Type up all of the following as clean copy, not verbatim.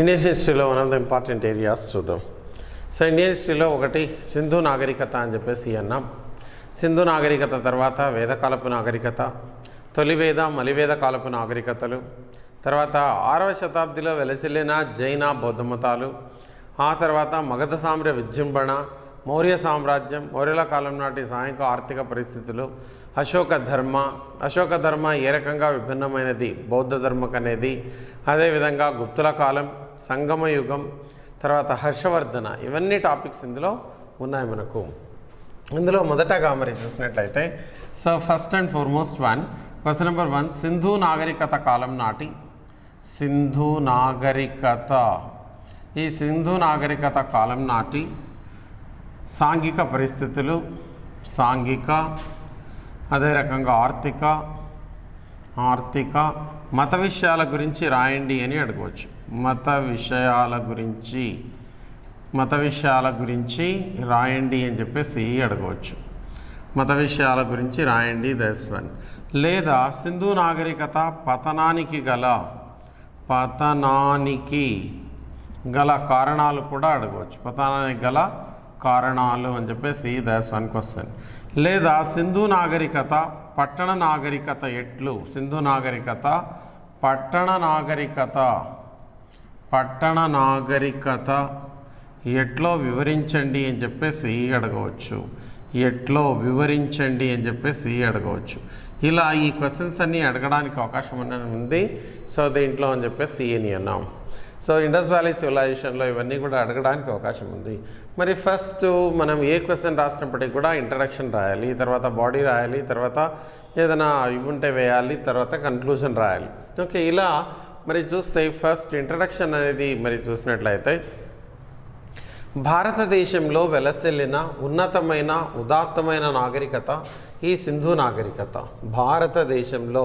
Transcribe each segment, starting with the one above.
Indian హిస్టరీలో one of the important areas చూద్దాం. So Indian హిస్టరీలో ఒకటి సింధు నాగరికత అని చెప్పేసి అన్నాం. సింధు నాగరికత తర్వాత వేదకాలపు నాగరికత, తొలి వేద మలివేద కాలపు నాగరికతలు, తర్వాత 6వ శతాబ్దిలో వెలసిల్లిన జైన బౌద్ధ మతాలు, ఆ తర్వాత మగధ సామ్రాజ్య విజృంభణ, మౌర్య సామ్రాజ్యం, మౌర్యుల కాలం నాటి సాంఘిక ఆర్థిక పరిస్థితులు, అశోక ధర్మ ఏ రకంగా విభిన్నమైనది బౌద్ధ ధర్మం అనేది, అదేవిధంగా గుప్తుల కాలం, సంగమ యుగం, తర్వాత హర్షవర్ధన, ఇవన్నీ టాపిక్స్ ఇందులో ఉన్నాయి మనకు. ఇందులో మొదటగా మరి చూసినట్లయితే so first and foremost question number 1, Sindhu నాగరికత కాలం నాటి సింధు నాగరికత, ఈ సింధు నాగరికత కాలం నాటి సాంఘిక పరిస్థితులు, అదే రకంగా ఆర్థిక మత విషయాల గురించి రాయండి అని అడగవచ్చు. మత విషయాల గురించి రాయండి అని చెప్పేసి అడగవచ్చు. మత విషయాల గురించి రాయండి, దట్స్ వన్. లేదా సింధు నాగరికత పతనానికి గల కారణాలు కూడా అడగవచ్చు. పతనానికి గల కారణాలు అని చెప్పేసి దట్స్ వన్ క్వశ్చన్. లేదా సింధు నాగరికత పట్టణ నాగరికత ఎట్లు, సింధు నాగరికత పట్టణ నాగరికత ఎట్లో వివరించండి అని చెప్పేసి అడగవచ్చు. ఇలా ఈ క్వశ్చన్స్ అన్నీ అడగడానికి అవకాశం ఉంది. సో దీంట్లో అని చెప్పేసి అని అన్నాం. సో ఇండస్ వ్యాలీ సివిలైజేషన్లో ఇవన్నీ కూడా అడగడానికి అవకాశం ఉంది. మరి ఫస్ట్ మనం ఏ క్వశ్చన్ రాసినప్పటికీ కూడా ఇంట్రడక్షన్ రాయాలి, తర్వాత బాడీ రాయాలి, తర్వాత ఏదైనా ఇవి ఉంటే వేయాలి, తర్వాత కన్క్లూజన్ రాయాలి. ఓకే, ఇలా మరి చూస్తే ఫస్ట్ ఇంట్రడక్షన్ అనేది మరి చూసినట్లయితే భారతదేశంలో వెలసిల్లిన ఉదాత్తమైన నాగరికత ఈ సింధు నాగరికత. భారతదేశంలో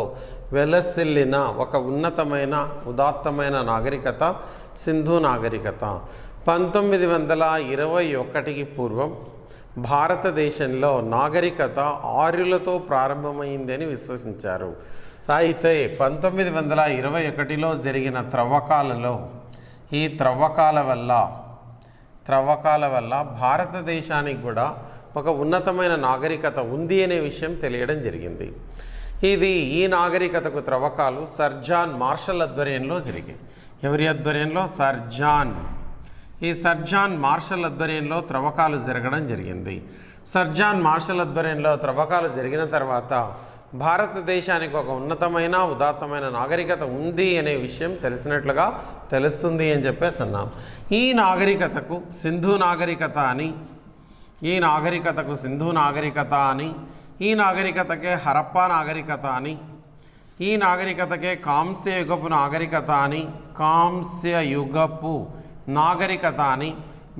వెలసిల్లిన ఒక ఉదాత్తమైన నాగరికత సింధు నాగరికత. 1921కి పూర్వం భారతదేశంలో నాగరికత ఆర్యులతో ప్రారంభమైందని విశ్వసించారు. అయితే 1921లో జరిగిన త్రవ్వకాలలో ఈ త్రవ్వకాల వల్ల భారతదేశానికి కూడా ఒక ఉన్నతమైన నాగరికత ఉంది అనే విషయం తెలియడం జరిగింది. ఈ నాగరికతకు త్రవ్వకాలు సర్ జాన్ మార్షల్ ఆధ్వర్యంలో జరిగాయి. ఎవరి ఆధ్వర్యంలో? సర్ జాన్ మార్షల్ ఆధ్వర్యంలో త్రవ్వకాలు జరగడం జరిగింది. సర్ జాన్ మార్షల్ ఆధ్వర్యంలో త్రవ్వకాలు జరిగిన తర్వాత భారతదేశానికి ఒక ఉదాత్తమైన నాగరికత ఉంది అనే విషయం తెలుస్తుంది అని చెప్పేసి అన్నాం. ఈ నాగరికతకు సింధు నాగరికత అని, ఈ నాగరికతకే హరప్పా నాగరికత అని, ఈ నాగరికతకే కాంస్య యుగపు నాగరికత అని,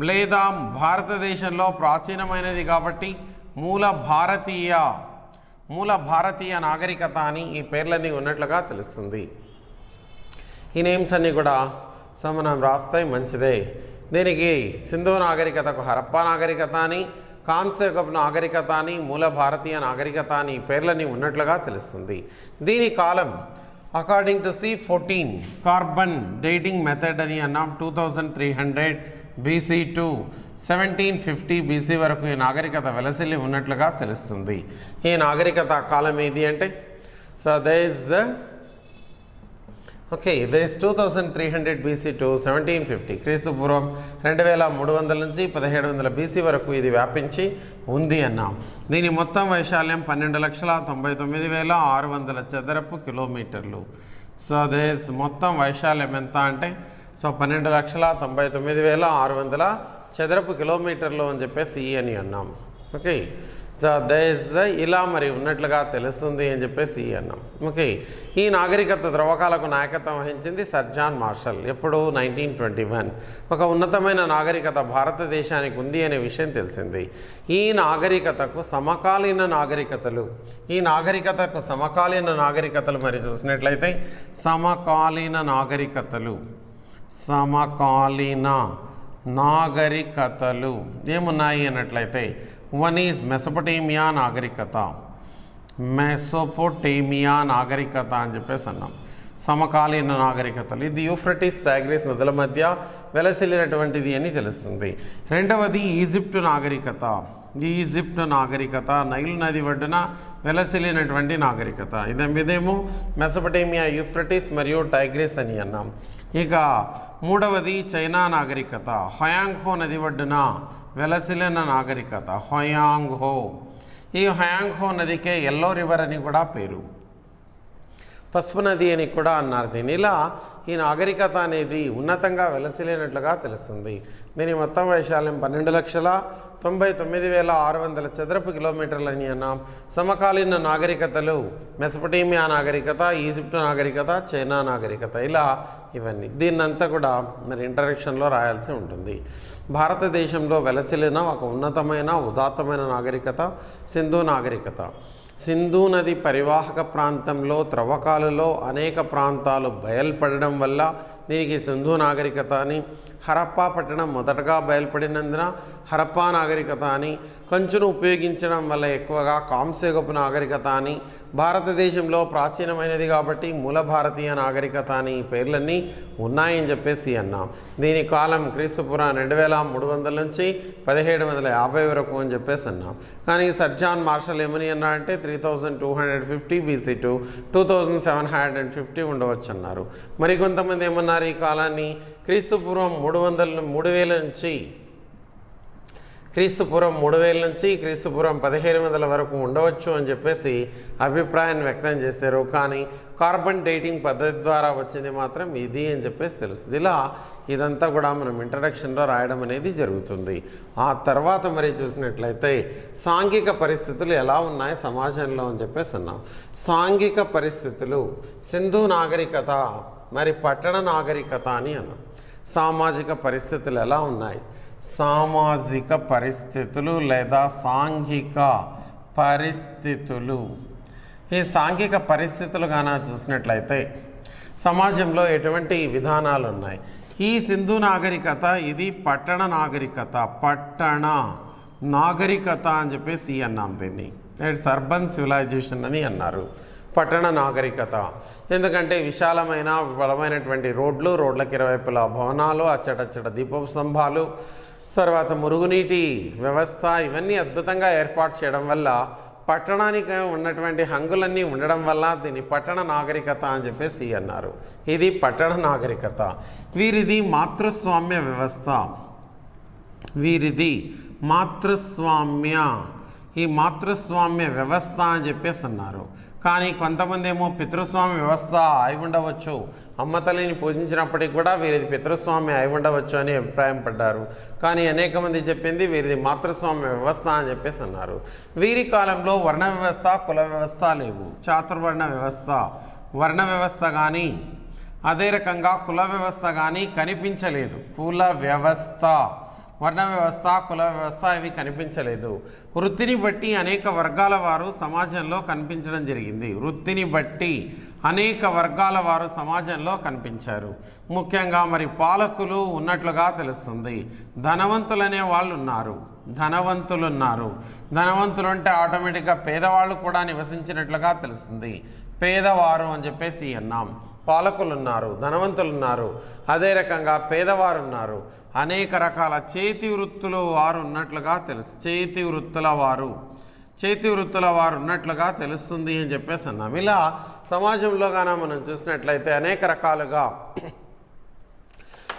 లేదా భారతదేశంలో ప్రాచీనమైనది కాబట్టి మూల భారతీయ నాగరికత అని ఈ పేర్లన్నీ ఉన్నట్లుగా తెలుస్తుంది. ఈ నేమ్స్ అన్నీ కూడా సో మనం రాస్తాయి, మంచిదే. దీనికి సింధు నాగరికతకు హరప్పా నాగరికత అని, కాంస్యయుగపు నాగరికత అని, మూల భారతీయ నాగరికత అని ఈ పేర్లన్నీ ఉన్నట్లుగా తెలుస్తుంది. దీని కాలం according to C14 carbon dating method అని అన్నాం. 2300 BC టు 1750 BC వరకు ఈ నాగరికత వెలసిల్లి ఉన్నట్లుగా తెలుస్తుంది. ఈ నాగరికత కాలం ఏది అంటే సో దేస్ 2300 BC టు 1750 క్రీస్తుపూర్వం 2300 నుంచి 1700 BC వరకు ఇది వ్యాపించి ఉంది అన్నాం. దీని మొత్తం వైశాల్యం 12,99,600 చదరపు కిలోమీటర్లు. సో దేస్ మొత్తం వైశాల్యం ఎంత అంటే సో 12,99,600 చదరపు కిలోమీటర్లు అని చెప్పేసి అని అన్నాం. ఓకే, సో ఇలా మరి ఉన్నట్లుగా తెలుస్తుంది అని చెప్పేసి అన్నాం. ఓకే, ఈ నాగరికత త్రవ్వకాలకు నాయకత్వం వహించింది సర్ జాన్ మార్షల్. ఎప్పుడు? 1921. ఒక ఉన్నతమైన నాగరికత భారతదేశానికి ఉంది అనే విషయం తెలిసింది. ఈ నాగరికతకు సమకాలీన నాగరికతలు మరి చూసినట్లయితే సమకాలీన నాగరికతలు ఏమున్నాయి అన్నట్లయితే వన్ ఈజ్ మెసొపొటేమియా నాగరికత అని చెప్పేసి అన్నాం. సమకాలీన నాగరికతలు. ఇది యూఫ్రటీస్ టైగ్రిస్ నదుల మధ్య వెలసిల్లినటువంటిది అని తెలుస్తుంది. రెండవది ఈజిప్టు నాగరికత. ఈజిప్ట్ నాగరికత నైలు నది ఒడ్డున వెలసిల్లినటువంటి నాగరికత. ఇదేమో మెసొపొటేమియా, యూఫ్రటీస్ మరియు టైగ్రిస్ అని అన్నాం. ఇక మూడవది చైనా నాగరికత. హయాంగ్హో నది ఒడ్డున వెలసిల్లిన నాగరికత హయాంగ్హో. ఈ హయాంగ్హో నదికే ఎల్లో రివర్ అని కూడా పేరు, పసుపు నది అని కూడా అన్నారు దీన్ని. ఇలా ఈ నాగరికత అనేది ఉన్నతంగా వెలసిలేనట్లుగా తెలుస్తుంది. దీని మొత్తం వైశాల్యం 12,99,600 చదరపు కిలోమీటర్లు అని అన్నాం. సమకాలీన నాగరికతలు మెసొపొటేమియా నాగరికత, ఈజిప్టు నాగరికత, చైనా నాగరికత. ఇలా ఇవన్నీ దీన్నంతా కూడా మరి ఇంట్రడక్షన్లో రాయాల్సి ఉంటుంది. భారతదేశంలో వెలసిలిన ఒక ఉన్నతమైన ఉదాత్తమైన నాగరికత సింధు నాగరికత. సింధు నది పరివాహక ప్రాంతంలో త్రవ్వకాలలో అనేక ప్రాంతాలు బయల్పడడం వల్ల దీనికి సింధు నాగరికత అని, హరప్పా పట్టణం మొదటగా బయలుపడినందున హరప్పా నాగరికత అని, కంచును ఉపయోగించడం వల్ల ఎక్కువగా కాంస్యయుగపు నాగరికత అని, భారతదేశంలో ప్రాచీనమైనది కాబట్టి మూల భారతీయ నాగరికత అని ఈ పేర్లన్నీ ఉన్నాయని చెప్పేసి అన్నాం. దీని కాలం క్రీస్తుపురం 2300 నుంచి 1750 వరకు అని చెప్పేసి అన్నాం. కానీ సర్ జాన్ మార్షల్ ఏమని అన్నారంటే 3250 BC టు 2750 ఉండవచ్చు అన్నారు. మరికొంతమంది ఏమన్నారు, ఈ కాలాన్ని క్రీస్తుపూర్వం 3000 నుంచి క్రీస్తుపూర్వం 1700 వరకు ఉండవచ్చు అని చెప్పేసి అభిప్రాయాన్ని వ్యక్తం చేశారు. కానీ కార్బన్ డేటింగ్ పద్ధతి ద్వారా వచ్చింది మాత్రం ఇది అని చెప్పేసి తెలుస్తుంది. ఇలా ఇదంతా కూడా మనం ఇంట్రడక్షన్లో రాయడం అనేది జరుగుతుంది. ఆ తర్వాత మరి చూసినట్లయితే సాంఘిక పరిస్థితులు ఎలా ఉన్నాయి సమాజంలో అని చెప్పేసి అన్నాం. సాంఘిక పరిస్థితులు సింధు నాగరికత మరి పట్టణ నాగరికత అని అన్నాం. సామాజిక పరిస్థితులు ఎలా ఉన్నాయి, సామాజిక పరిస్థితులు లేదా సాంఘిక పరిస్థితులు. ఈ సాంఘిక పరిస్థితులు గాన చూసినట్లయితే సమాజంలో ఎటువంటి విధానాలు ఉన్నాయి. ఈ సింధు నాగరికత ఇది పట్టణ నాగరికత, పట్టణ నాగరికత అని చెప్పేసి అన్నాం. దీన్ని ఇట్స్ అర్బన్ సివిలైజేషన్ అని అన్నారు, పట్టణ నాగరికత. ఎందుకంటే విశాలమైన బలమైనటువంటి రోడ్లకు ఇరువైపులా భవనాలు, అచ్చటచ్చట దీపపు స్తంభాలు, తర్వాత మురుగునీటి వ్యవస్థ, ఇవన్నీ అద్భుతంగా ఏర్పాటు చేయడం వల్ల పట్టణానికి ఉన్నటువంటి హంగులన్నీ ఉండడం వల్ల దీన్ని పట్టణ నాగరికత అని చెప్పేసి అన్నారు. ఇది పట్టణ నాగరికత. వీరిది మాతృస్వామ్య వ్యవస్థ, వీరిది ఈ మాతృస్వామ్య వ్యవస్థ అని చెప్పేసి అన్నారు. కానీ కొంతమంది ఏమో పితృస్వామ్య వ్యవస్థ అయి ఉండవచ్చు, అమ్మ తల్లిని పూజించినప్పటికీ కూడా వీరిది పితృస్వామ్య అయి ఉండవచ్చు అని అభిప్రాయం పడ్డారు. కానీ అనేక మంది చెప్పింది వీరిది మాతృస్వామ్య వ్యవస్థ అని చెప్పేసి అన్నారు. వీరి కాలంలో వర్ణ వ్యవస్థ, కుల వ్యవస్థ లేవు. చాతుర్వర్ణ వ్యవస్థ, వర్ణ వ్యవస్థ కానీ అదే రకంగా కుల వ్యవస్థ కానీ కనిపించలేదు. కుల వ్యవస్థ, వర్ణ వ్యవస్థ, కుల వ్యవస్థ ఇవి కనిపించలేదు. వృత్తిని బట్టి అనేక వర్గాల వారు సమాజంలో కనిపించడం జరిగింది. వృత్తిని బట్టి అనేక వర్గాల వారు సమాజంలో కనిపించారు. ముఖ్యంగా మరి పాలకులు ఉన్నట్లుగా తెలుస్తుంది. ధనవంతులనే వాళ్ళు ఉన్నారు, ధనవంతులు అంటే ఆటోమేటిక్గా పేదవాళ్ళు కూడా నివసించినట్లుగా తెలుస్తుంది. పేదవారు అని చెప్పేసి అన్నాం. పాలకులు ఉన్నారు, ధనవంతులు ఉన్నారు, అదే రకంగా పేదవారు ఉన్నారు. అనేక రకాల చేతి వృత్తులు వారు ఉన్నట్లుగా చేతి వృత్తుల వారు ఉన్నట్లుగా తెలుస్తుంది అని చెప్పేసి అన్నాం. ఇలా సమాజంలో గాన మనం చూసినట్లయితే అనేక రకాలుగా,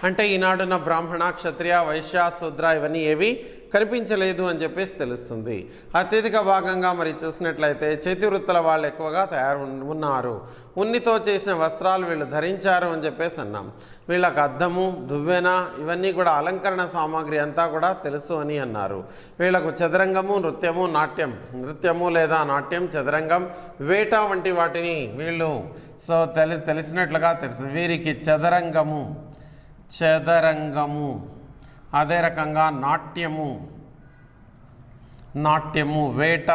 అంటే ఈనాడున్న బ్రాహ్మణ, క్షత్రియ, వైశ్య, శూద్ర ఇవన్నీ ఏవి కనిపించలేదు అని చెప్పేసి తెలుస్తుంది. అత్యధిక భాగంగా మరి చూసినట్లయితే చేతి వృత్తుల వాళ్ళు ఎక్కువగా ఉన్నారు. ఉన్నితో చేసిన వస్త్రాలు వీళ్ళు ధరించారు అని చెప్పేసి అన్నాం. వీళ్ళకి అద్దము, దువ్వెన ఇవన్నీ కూడా అలంకరణ సామాగ్రి అంతా కూడా తెలుసు అని అన్నారు. వీళ్ళకు చదరంగము, నృత్యము లేదా నాట్యం, చదరంగం, వేట వంటి వాటిని వీళ్ళు తెలిసినట్లుగా తెలుసు. వీరికి చదరంగము, అదే రకంగా నాట్యము, వేట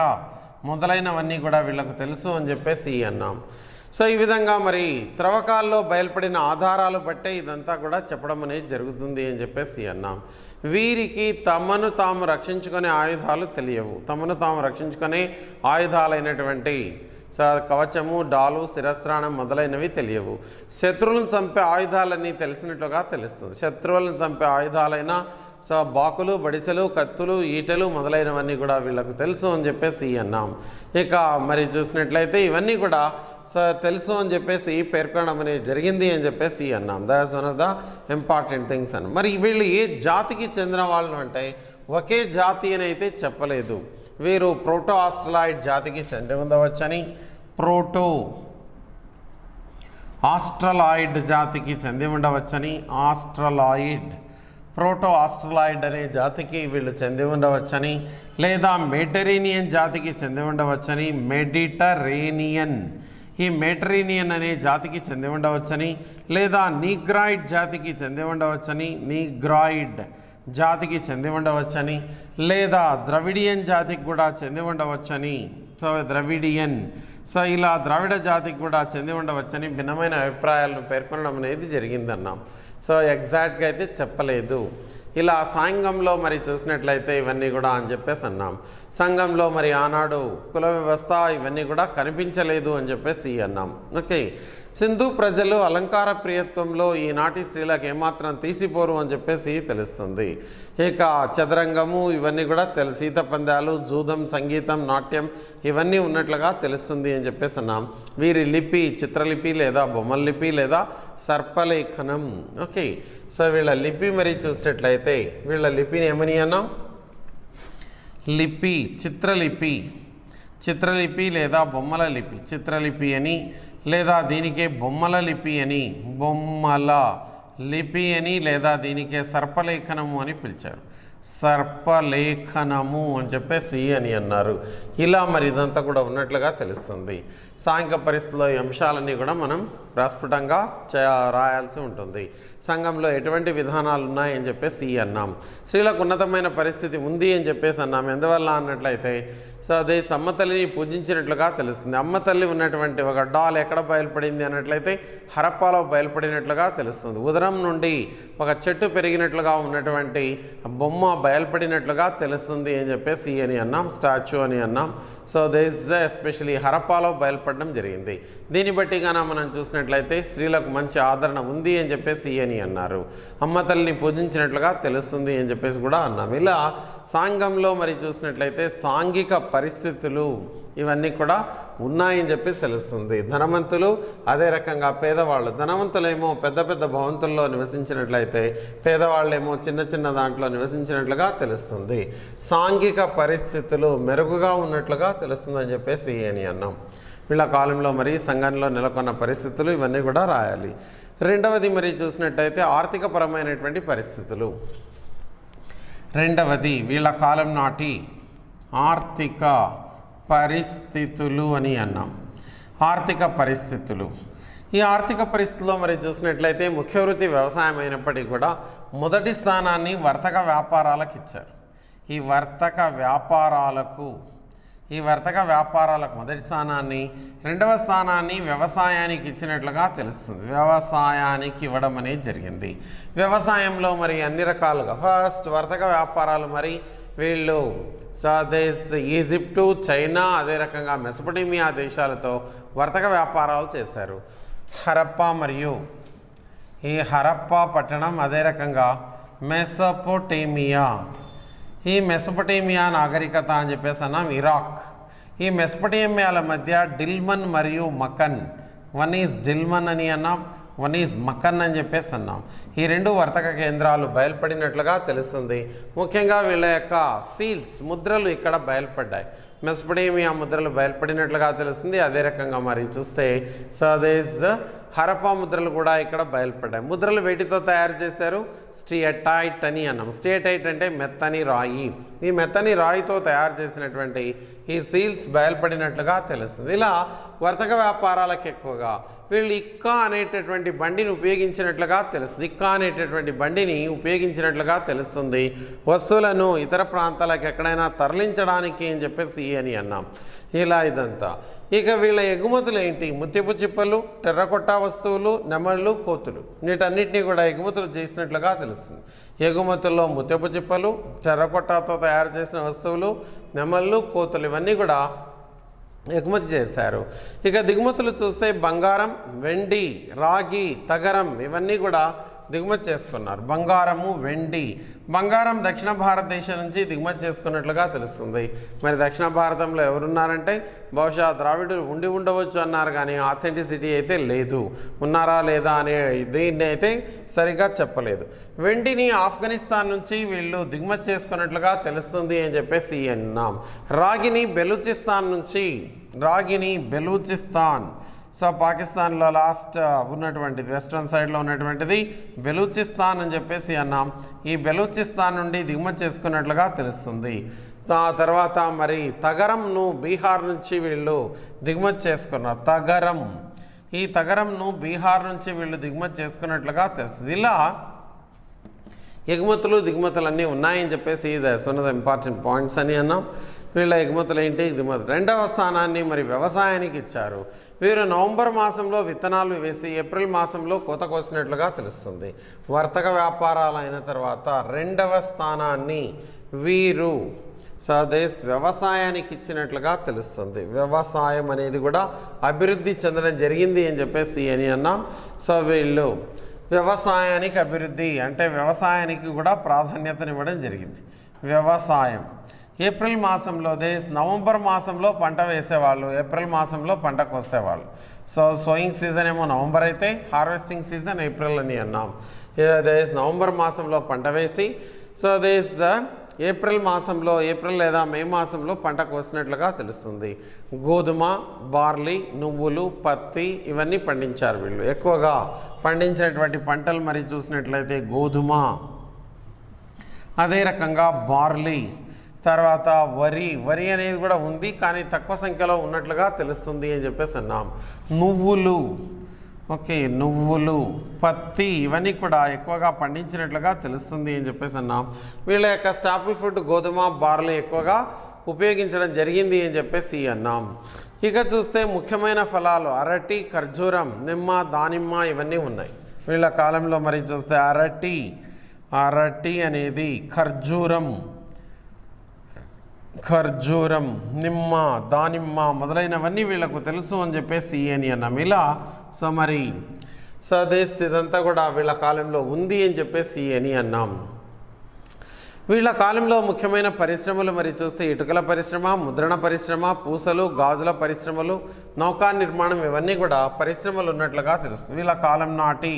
మొదలైనవన్నీ కూడా వీళ్ళకు తెలుసు అని చెప్పేసి అన్నాం. సో ఈ విధంగా మరి త్రవ్వకాల్లో బయలుపడిన ఆధారాలు బట్టే ఇదంతా కూడా చెప్పడం అనేది జరుగుతుంది అని చెప్పేసి అన్నాం. వీరికి తమను తాము రక్షించుకునే ఆయుధాలు తెలియవు. తమను తాము రక్షించుకునే ఆయుధాలైనటువంటి కవచము, డాలు, శిరస్త్రాణం మొదలైనవి తెలియవు. శత్రువులను చంపే ఆయుధాలన్నీ తెలిసినట్లుగా తెలుస్తుంది. శత్రువులను చంపే ఆయుధాలైన బాకులు, బడిసెలు, కత్తులు, ఈటెలు మొదలైనవన్నీ కూడా వీళ్ళకు తెలుసు అని చెప్పేసి అన్నాం. ఇక మరి చూసినట్లయితే ఇవన్నీ కూడా తెలుసు అని చెప్పేసి పేర్కొనడం అనేది జరిగింది అని చెప్పేసి అన్నాం. That's one of the important things అని. మరి వీళ్ళు ఏ జాతికి చెందిన వాళ్ళు అంటే ఒకే జాతి అని అయితే చెప్పలేదు. వీరు ప్రోటో ఆస్ట్రలాయిడ్ జాతికి చెంది ఉండవచ్చని, ప్రోటో ఆస్ట్రలాయిడ్ జాతికి చెంది ఉండవచ్చని, ప్రోటో ఆస్ట్రలాయిడ్ అనే జాతికి వీళ్ళు చెంది ఉండవచ్చని, లేదా మెడిటరేనియన్ జాతికి చెంది ఉండవచ్చని, ఈ మెడిటరేనియన్ అనే జాతికి చెంది ఉండవచ్చని, లేదా నీగ్రాయిడ్ జాతికి చెంది ఉండవచ్చని, లేదా ద్రవిడియన్ జాతికి కూడా చెంది ఉండవచ్చని, ద్రవిడియన్ ఇలా ద్రావిడ జాతికి కూడా చెంది ఉండవచ్చని భిన్నమైన అభిప్రాయాలను పేర్కొనడం అనేది జరిగిందన్నాం. ఎగ్జాక్ట్గా అయితే చెప్పలేదు. ఇలా సంఘంలో మరి చూసినట్లయితే ఇవన్నీ కూడా అని చెప్పేసి అన్నాం. సంఘంలో మరి ఆనాడు కుల వ్యవస్థ ఇవన్నీ కూడా కనిపించలేదు అని చెప్పేసి అన్నాం. ఓకే, సింధు ప్రజలు అలంకార ప్రియత్వంలో ఈనాటి స్త్రీలకు ఏమాత్రం తీసిపోరు అని చెప్పేసి తెలుస్తుంది. ఇక చదరంగము ఇవన్నీ కూడా సీత పందాలు, జూదం, సంగీతం, నాట్యం ఇవన్నీ ఉన్నట్లుగా తెలుస్తుంది అని చెప్పేసి అన్నాం. వీరి లిపి చిత్రలిపి లేదా బొమ్మల లిపి లేదా సర్పలేఖనం. ఓకే, వీళ్ళ లిపి మరి చూసినట్లయితే వీళ్ళ లిపిని ఏమని అన్నాం? లిపి, చిత్రలిపి లేదా బొమ్మల లిపి, చిత్రలిపి అని, లేదా దీనికే బొమ్మల లిపి అని, లేదా దీనికే సర్పలేఖనము అని పిలిచారు. సర్పలేఖనము అని చెప్పేసి అని అన్నారు. ఇలా మరి ఇదంతా కూడా ఉన్నట్లుగా తెలుస్తుంది. సాంఘిక పరిస్థితుల్లో ఈ అంశాలన్నీ కూడా మనం ప్రస్ఫుటంగా రాయాల్సి ఉంటుంది. సంఘంలో ఎటువంటి విధానాలు ఉన్నాయని చెప్పేసి అన్నాం. స్త్రీలకు ఉన్నతమైన పరిస్థితి ఉంది అని చెప్పేసి అన్నాం. ఎందువల్ల అన్నట్లయితే అదే అమ్మ తల్లిని పూజించినట్లుగా తెలుస్తుంది. అమ్మ తల్లి ఉన్నటువంటి ఒక డాల్ ఎక్కడ బయలుపడింది అన్నట్లయితే హరప్పాలో బయలుపడినట్లుగా తెలుస్తుంది. ఉదరం నుండి ఒక చెట్టు పెరిగినట్లుగా ఉన్నటువంటి బొమ్మ బయలుపడినట్లుగా తెలుస్తుంది అని చెప్పేసి అని అన్నాం. స్టాచ్యూ అని అన్నాం. దిస్ ఎస్పెషలీ హరప్పాలో బయలుపడడం జరిగింది. దీన్ని బట్టి గాన మనం చూసినట్లయితే స్త్రీలకు మంచి ఆదరణ ఉంది అని చెప్పేసి అని అన్నారు. అమ్మ తల్లిని పూజించినట్లుగా తెలుస్తుంది అని చెప్పేసి కూడా అన్నాం. ఇలా సాంఘంలో మరి చూసినట్లయితే సాంఘిక పరిస్థితులు ఇవన్నీ కూడా ఉన్నాయని చెప్పేసి తెలుస్తుంది. ధనవంతులు అదే రకంగా పేదవాళ్ళు. ధనవంతులేమో పెద్ద పెద్ద భవంతుల్లో నివసించినట్లయితే పేదవాళ్ళేమో చిన్న చిన్న దాంట్లో నివసించినట్లుగా తెలుస్తుంది. సాంఘిక పరిస్థితులు మెరుగుగా ఉన్నట్లుగా తెలుస్తుంది అని చెప్పేసి అని అన్నాం. వీళ్ళ కాలంలో మరి సంఘంలో నెలకొన్న పరిస్థితులు ఇవన్నీ కూడా రాయాలి. రెండవది మరి చూసినట్టయితే ఆర్థికపరమైనటువంటి పరిస్థితులు. రెండవది వీళ్ళ కాలం నాటి ఆర్థిక పరిస్థితులు అని అన్నాం. ఆర్థిక పరిస్థితులు. ఈ ఆర్థిక పరిస్థితుల్లో మరి చూసినట్లయితే ముఖ్య వృత్తి వ్యవసాయం అయినప్పటికీ కూడా మొదటి స్థానాన్ని వర్తక వ్యాపారాలకు ఇచ్చారు. ఈ వర్తక వ్యాపారాలకు మొదటి స్థానాన్ని, రెండవ స్థానాన్ని వ్యవసాయానికి ఇచ్చినట్లుగా తెలుస్తుంది. వ్యవసాయానికి ఇవ్వడం అనేది జరిగింది. వ్యవసాయంలో మరి అన్ని రకాలుగా ఫస్ట్ వర్తక వ్యాపారాలు మరి వీళ్ళు ఈజిప్టు, చైనా, అదే రకంగా మెసొపొటేమియా దేశాలతో వర్తక వ్యాపారాలు చేశారు. ఈ హరప్పా పట్టణం, అదే రకంగా మెసొపొటేమియా, ఈ మెసొపొటేమియా నాగరికత అని చెప్పేసి అన్నాం. ఇరాక్. ఈ మెసొపొటేమియాల మధ్య డిల్మన్ మరియు మకన్, వన్ ఈజ్ డిల్మన్ అని అన్నాం, వన్ ఈజ్ మకన్ అని చెప్పేసి అన్నాం. ఈ రెండు వర్తక కేంద్రాలు బయలుపడినట్లుగా తెలుస్తుంది. ముఖ్యంగా వీళ్ళ యొక్క సీల్స్, ముద్రలు ఇక్కడ బయలుపడ్డాయి. మెసొపొటేమియా ముద్రలు బయలుపడినట్లుగా తెలుస్తుంది. అదే రకంగా మరి చూస్తే హరప్పా ముద్రలు కూడా ఇక్కడ బయలుపడ్డాయి. ముద్రలు వేటితో తయారు చేశారు? స్టియటైట్ అని అన్నాం. స్టియటైట్ అంటే మెత్తని రాయి. ఈ మెత్తని రాయితో తయారు చేసినటువంటి ఈ సీల్స్ బయలుపడినట్లుగా తెలుస్తుంది. ఇలా వర్తక వ్యాపారాలకు ఎక్కువగా వీళ్ళు ఇక్కా అనేటటువంటి బండిని ఉపయోగించినట్లుగా తెలుస్తుంది. ఇక్కా అనేటటువంటి బండిని ఉపయోగించినట్లుగా తెలుస్తుంది. వస్తువులను ఇతర ప్రాంతాలకు ఎక్కడైనా తరలించడానికి అని చెప్పేసి అని అన్నాం. ఇలా ఇదంతా. ఇక వీళ్ళ ఎగుమతులు ఏంటి? ముత్యపు చిప్పలు, టెర్రకొట్టా వస్తువులు, నెమళ్ళు, కోతులు, వీటన్నిటినీ కూడా ఎగుమతులు చేసినట్లుగా తెలుస్తుంది. ఎగుమతుల్లో ముత్యపు చిప్పలు, టెర్రకొట్టాతో తయారు చేసిన వస్తువులు, నెమళ్ళు, కోతులు ఇవన్నీ కూడా ఎగుమతి చేశారు. ఇక దిగుమతులు చూస్తే బంగారం, వెండి, రాగి, తగరం ఇవన్నీ కూడా దిగుమతి చేసుకున్నారు. బంగారము, వెండి. బంగారం దక్షిణ భారతదేశం నుంచి దిగుమతి చేసుకున్నట్లుగా తెలుస్తుంది. మరి దక్షిణ భారతంలో ఎవరున్నారంటే బహుశా ద్రావిడులు ఉండి ఉండవచ్చు అన్నారు, కానీ ఆథెంటిసిటీ అయితే లేదు. ఉన్నారా లేదా అనే దీన్ని అయితే సరిగ్గా చెప్పలేదు. వెండిని ఆఫ్ఘనిస్తాన్ నుంచి వీళ్ళు దిగుమతి చేసుకున్నట్లుగా తెలుస్తుంది అని చెప్పేసి అన్నాం. రాగిని బెలూచిస్తాన్, సో పాకిస్తాన్లో లాస్ట్ ఉన్నటువంటిది వెస్ట్రన్ సైడ్లో ఉన్నటువంటిది బెలూచిస్తాన్ అని చెప్పేసి అన్నాం. ఈ బెలూచిస్తాన్ నుండి దిగుమతి చేసుకున్నట్లుగా తెలుస్తుంది. ఆ తర్వాత మరి తగరంను బీహార్ నుంచి వీళ్ళు దిగుమతి చేసుకున్నారు. ఈ తగరంను బీహార్ నుంచి వీళ్ళు దిగుమతి చేసుకున్నట్లుగా తెలుస్తుంది. ఇలా ఎగుమతులు దిగుమతులు ఉన్నాయని చెప్పేసి that's one of the important points అని అన్నాం. వీళ్ళ ఎగుమతులు ఏంటి? దిగుమతులు. రెండవ స్థానాన్ని మరి వ్యవసాయానికి ఇచ్చారు. వీరు నవంబర్ మాసంలో విత్తనాలు వేసి ఏప్రిల్ మాసంలో కోత కోసినట్లుగా తెలుస్తుంది. వర్తక వ్యాపారాలు అయిన తర్వాత రెండవ స్థానాన్ని వీరు స్వదేశ్ వ్యవసాయానికి ఇచ్చినట్లుగా తెలుస్తుంది. వ్యవసాయం అనేది కూడా అభివృద్ధి చెందడం జరిగింది అని చెప్పేసి అని అన్నాం. సో వీళ్ళు వ్యవసాయానికి అభివృద్ధి అంటే వ్యవసాయానికి కూడా ప్రాధాన్యతనివ్వడం జరిగింది. వ్యవసాయం ఏప్రిల్ మాసంలో నవంబర్ మాసంలో పంట వేసేవాళ్ళు, ఏప్రిల్ మాసంలో పంట కోసేవాళ్ళు. సో సోయింగ్ సీజన్ ఏమో నవంబర్ అయితే హార్వెస్టింగ్ సీజన్ ఏప్రిల్ అని అన్నాం. నవంబర్ మాసంలో పంట వేసి సో ఏప్రిల్ లేదా మే మాసంలో పంట కోసినట్లుగా తెలుస్తుంది. గోధుమ, బార్లీ, నువ్వులు, పత్తి ఇవన్నీ పండించారు వీళ్ళు. ఎక్కువగా పండించినటువంటి పంటలు మరి చూసినట్లయితే గోధుమ, అదే రకంగా బార్లీ, తర్వాత వరి అనేది కూడా ఉంది, కానీ తక్కువ సంఖ్యలో ఉన్నట్లుగా తెలుస్తుంది అని చెప్పేసి అన్నాం. నువ్వులు, పత్తి ఇవన్నీ కూడా ఎక్కువగా పండించినట్లుగా తెలుస్తుంది అని చెప్పేసి అన్నాం. వీళ్ళ యొక్క స్టాపుల్ ఫుడ్ గోధుమ, బార్లీ ఎక్కువగా ఉపయోగించడం జరిగింది అని చెప్పేసి అన్నాం. ఇక చూస్తే ముఖ్యమైన ఫలాలు అరటి, ఖర్జూరం, నిమ్మ, దానిమ్మ ఇవన్నీ ఉన్నాయి వీళ్ళ కాలంలో. మరి చూస్తే అరటి అనేది ఖర్జూరం, నిమ్మ, దానిమ్మ మొదలైనవన్నీ వీళ్ళకు తెలుసు అని చెప్పేసి అని అన్నాం. ఇలా సో మరి స్వదేశ్ ఇదంతా కూడా వీళ్ళ కాలంలో ఉంది అని చెప్పేసి అని అన్నాం. వీళ్ళ కాలంలో ముఖ్యమైన పరిశ్రమలు మరి చూస్తే ఇటుకల పరిశ్రమ, ముద్రణ పరిశ్రమ, పూసలు, గాజుల పరిశ్రమలు, నౌకా నిర్మాణం ఇవన్నీ కూడా పరిశ్రమలు ఉన్నట్లుగా తెలుస్తుంది. వీళ్ళ కాలం నాటి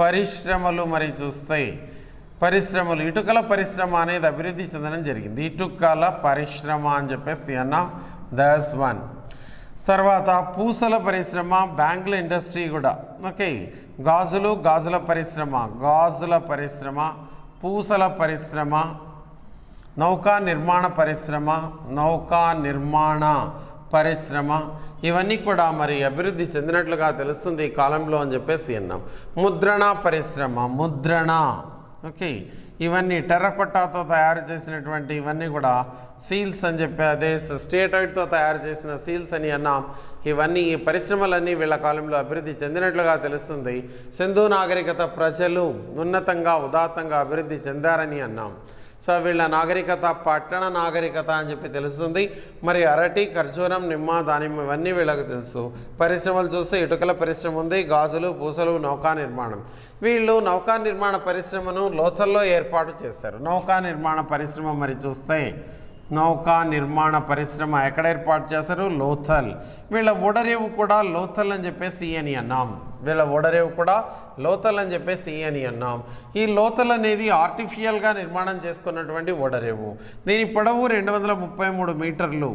పరిశ్రమలు మరి చూస్తే ఇటుకల పరిశ్రమ అనేది అభివృద్ధి చెందడం జరిగింది. ఇటుకల పరిశ్రమ అని చెప్పేసి అన్నాం. That's one. తర్వాత పూసల పరిశ్రమ, బ్యాంకుల ఇండస్ట్రీ కూడా. గాజుల పరిశ్రమ, పూసల పరిశ్రమ, నౌకా నిర్మాణ పరిశ్రమ ఇవన్నీ కూడా మరి అభివృద్ధి చెందినట్లుగా తెలుస్తుంది ఈ కాలంలో అని చెప్పేసి అన్నాం. ముద్రణ పరిశ్రమ, ఇవన్నీ టెర్రకొట్టాతో తయారు చేసినటువంటి ఇవన్నీ కూడా సీల్స్ అని చెప్పి అదే స్టేటాయిడ్తో తయారు చేసిన సీల్స్ అని అన్నాం. ఇవన్నీ ఈ పరిశ్రమలన్నీ వీళ్ళ కాలంలో అభివృద్ధి చెందినట్లుగా తెలుస్తుంది. సింధు నాగరికత ప్రజలు ఉన్నతంగా ఉదాత్తంగా అభివృద్ధి చెందారని అన్నాం. సో వీళ్ళ నాగరికత పట్టణ నాగరికత అని చెప్పి తెలుస్తుంది. మరి అరటి, ఖర్జూరం, నిమ్మ, దానిమ్మ ఇవన్నీ వీళ్ళకి తెలుసు. పరిశ్రమలు చూస్తే ఇటుకల పరిశ్రమ ఉంది, గాజులు, పూసలు, నౌకా నిర్మాణం. వీళ్ళు నౌకా నిర్మాణ పరిశ్రమను లోథల్లో ఏర్పాటు చేశారు. నౌకా నిర్మాణ పరిశ్రమ మరి చూస్తే ఎక్కడ ఏర్పాటు చేశారు? లోథల్. వీళ్ళ ఓడరేవు కూడా లోథల్ అని చెప్పేసి అని అన్నాం. ఈ లోథల్ అనేది ఆర్టిఫిషియల్గా నిర్మాణం చేసుకున్నటువంటి ఓడరేవు. దీని పొడవు 233 మీటర్లు,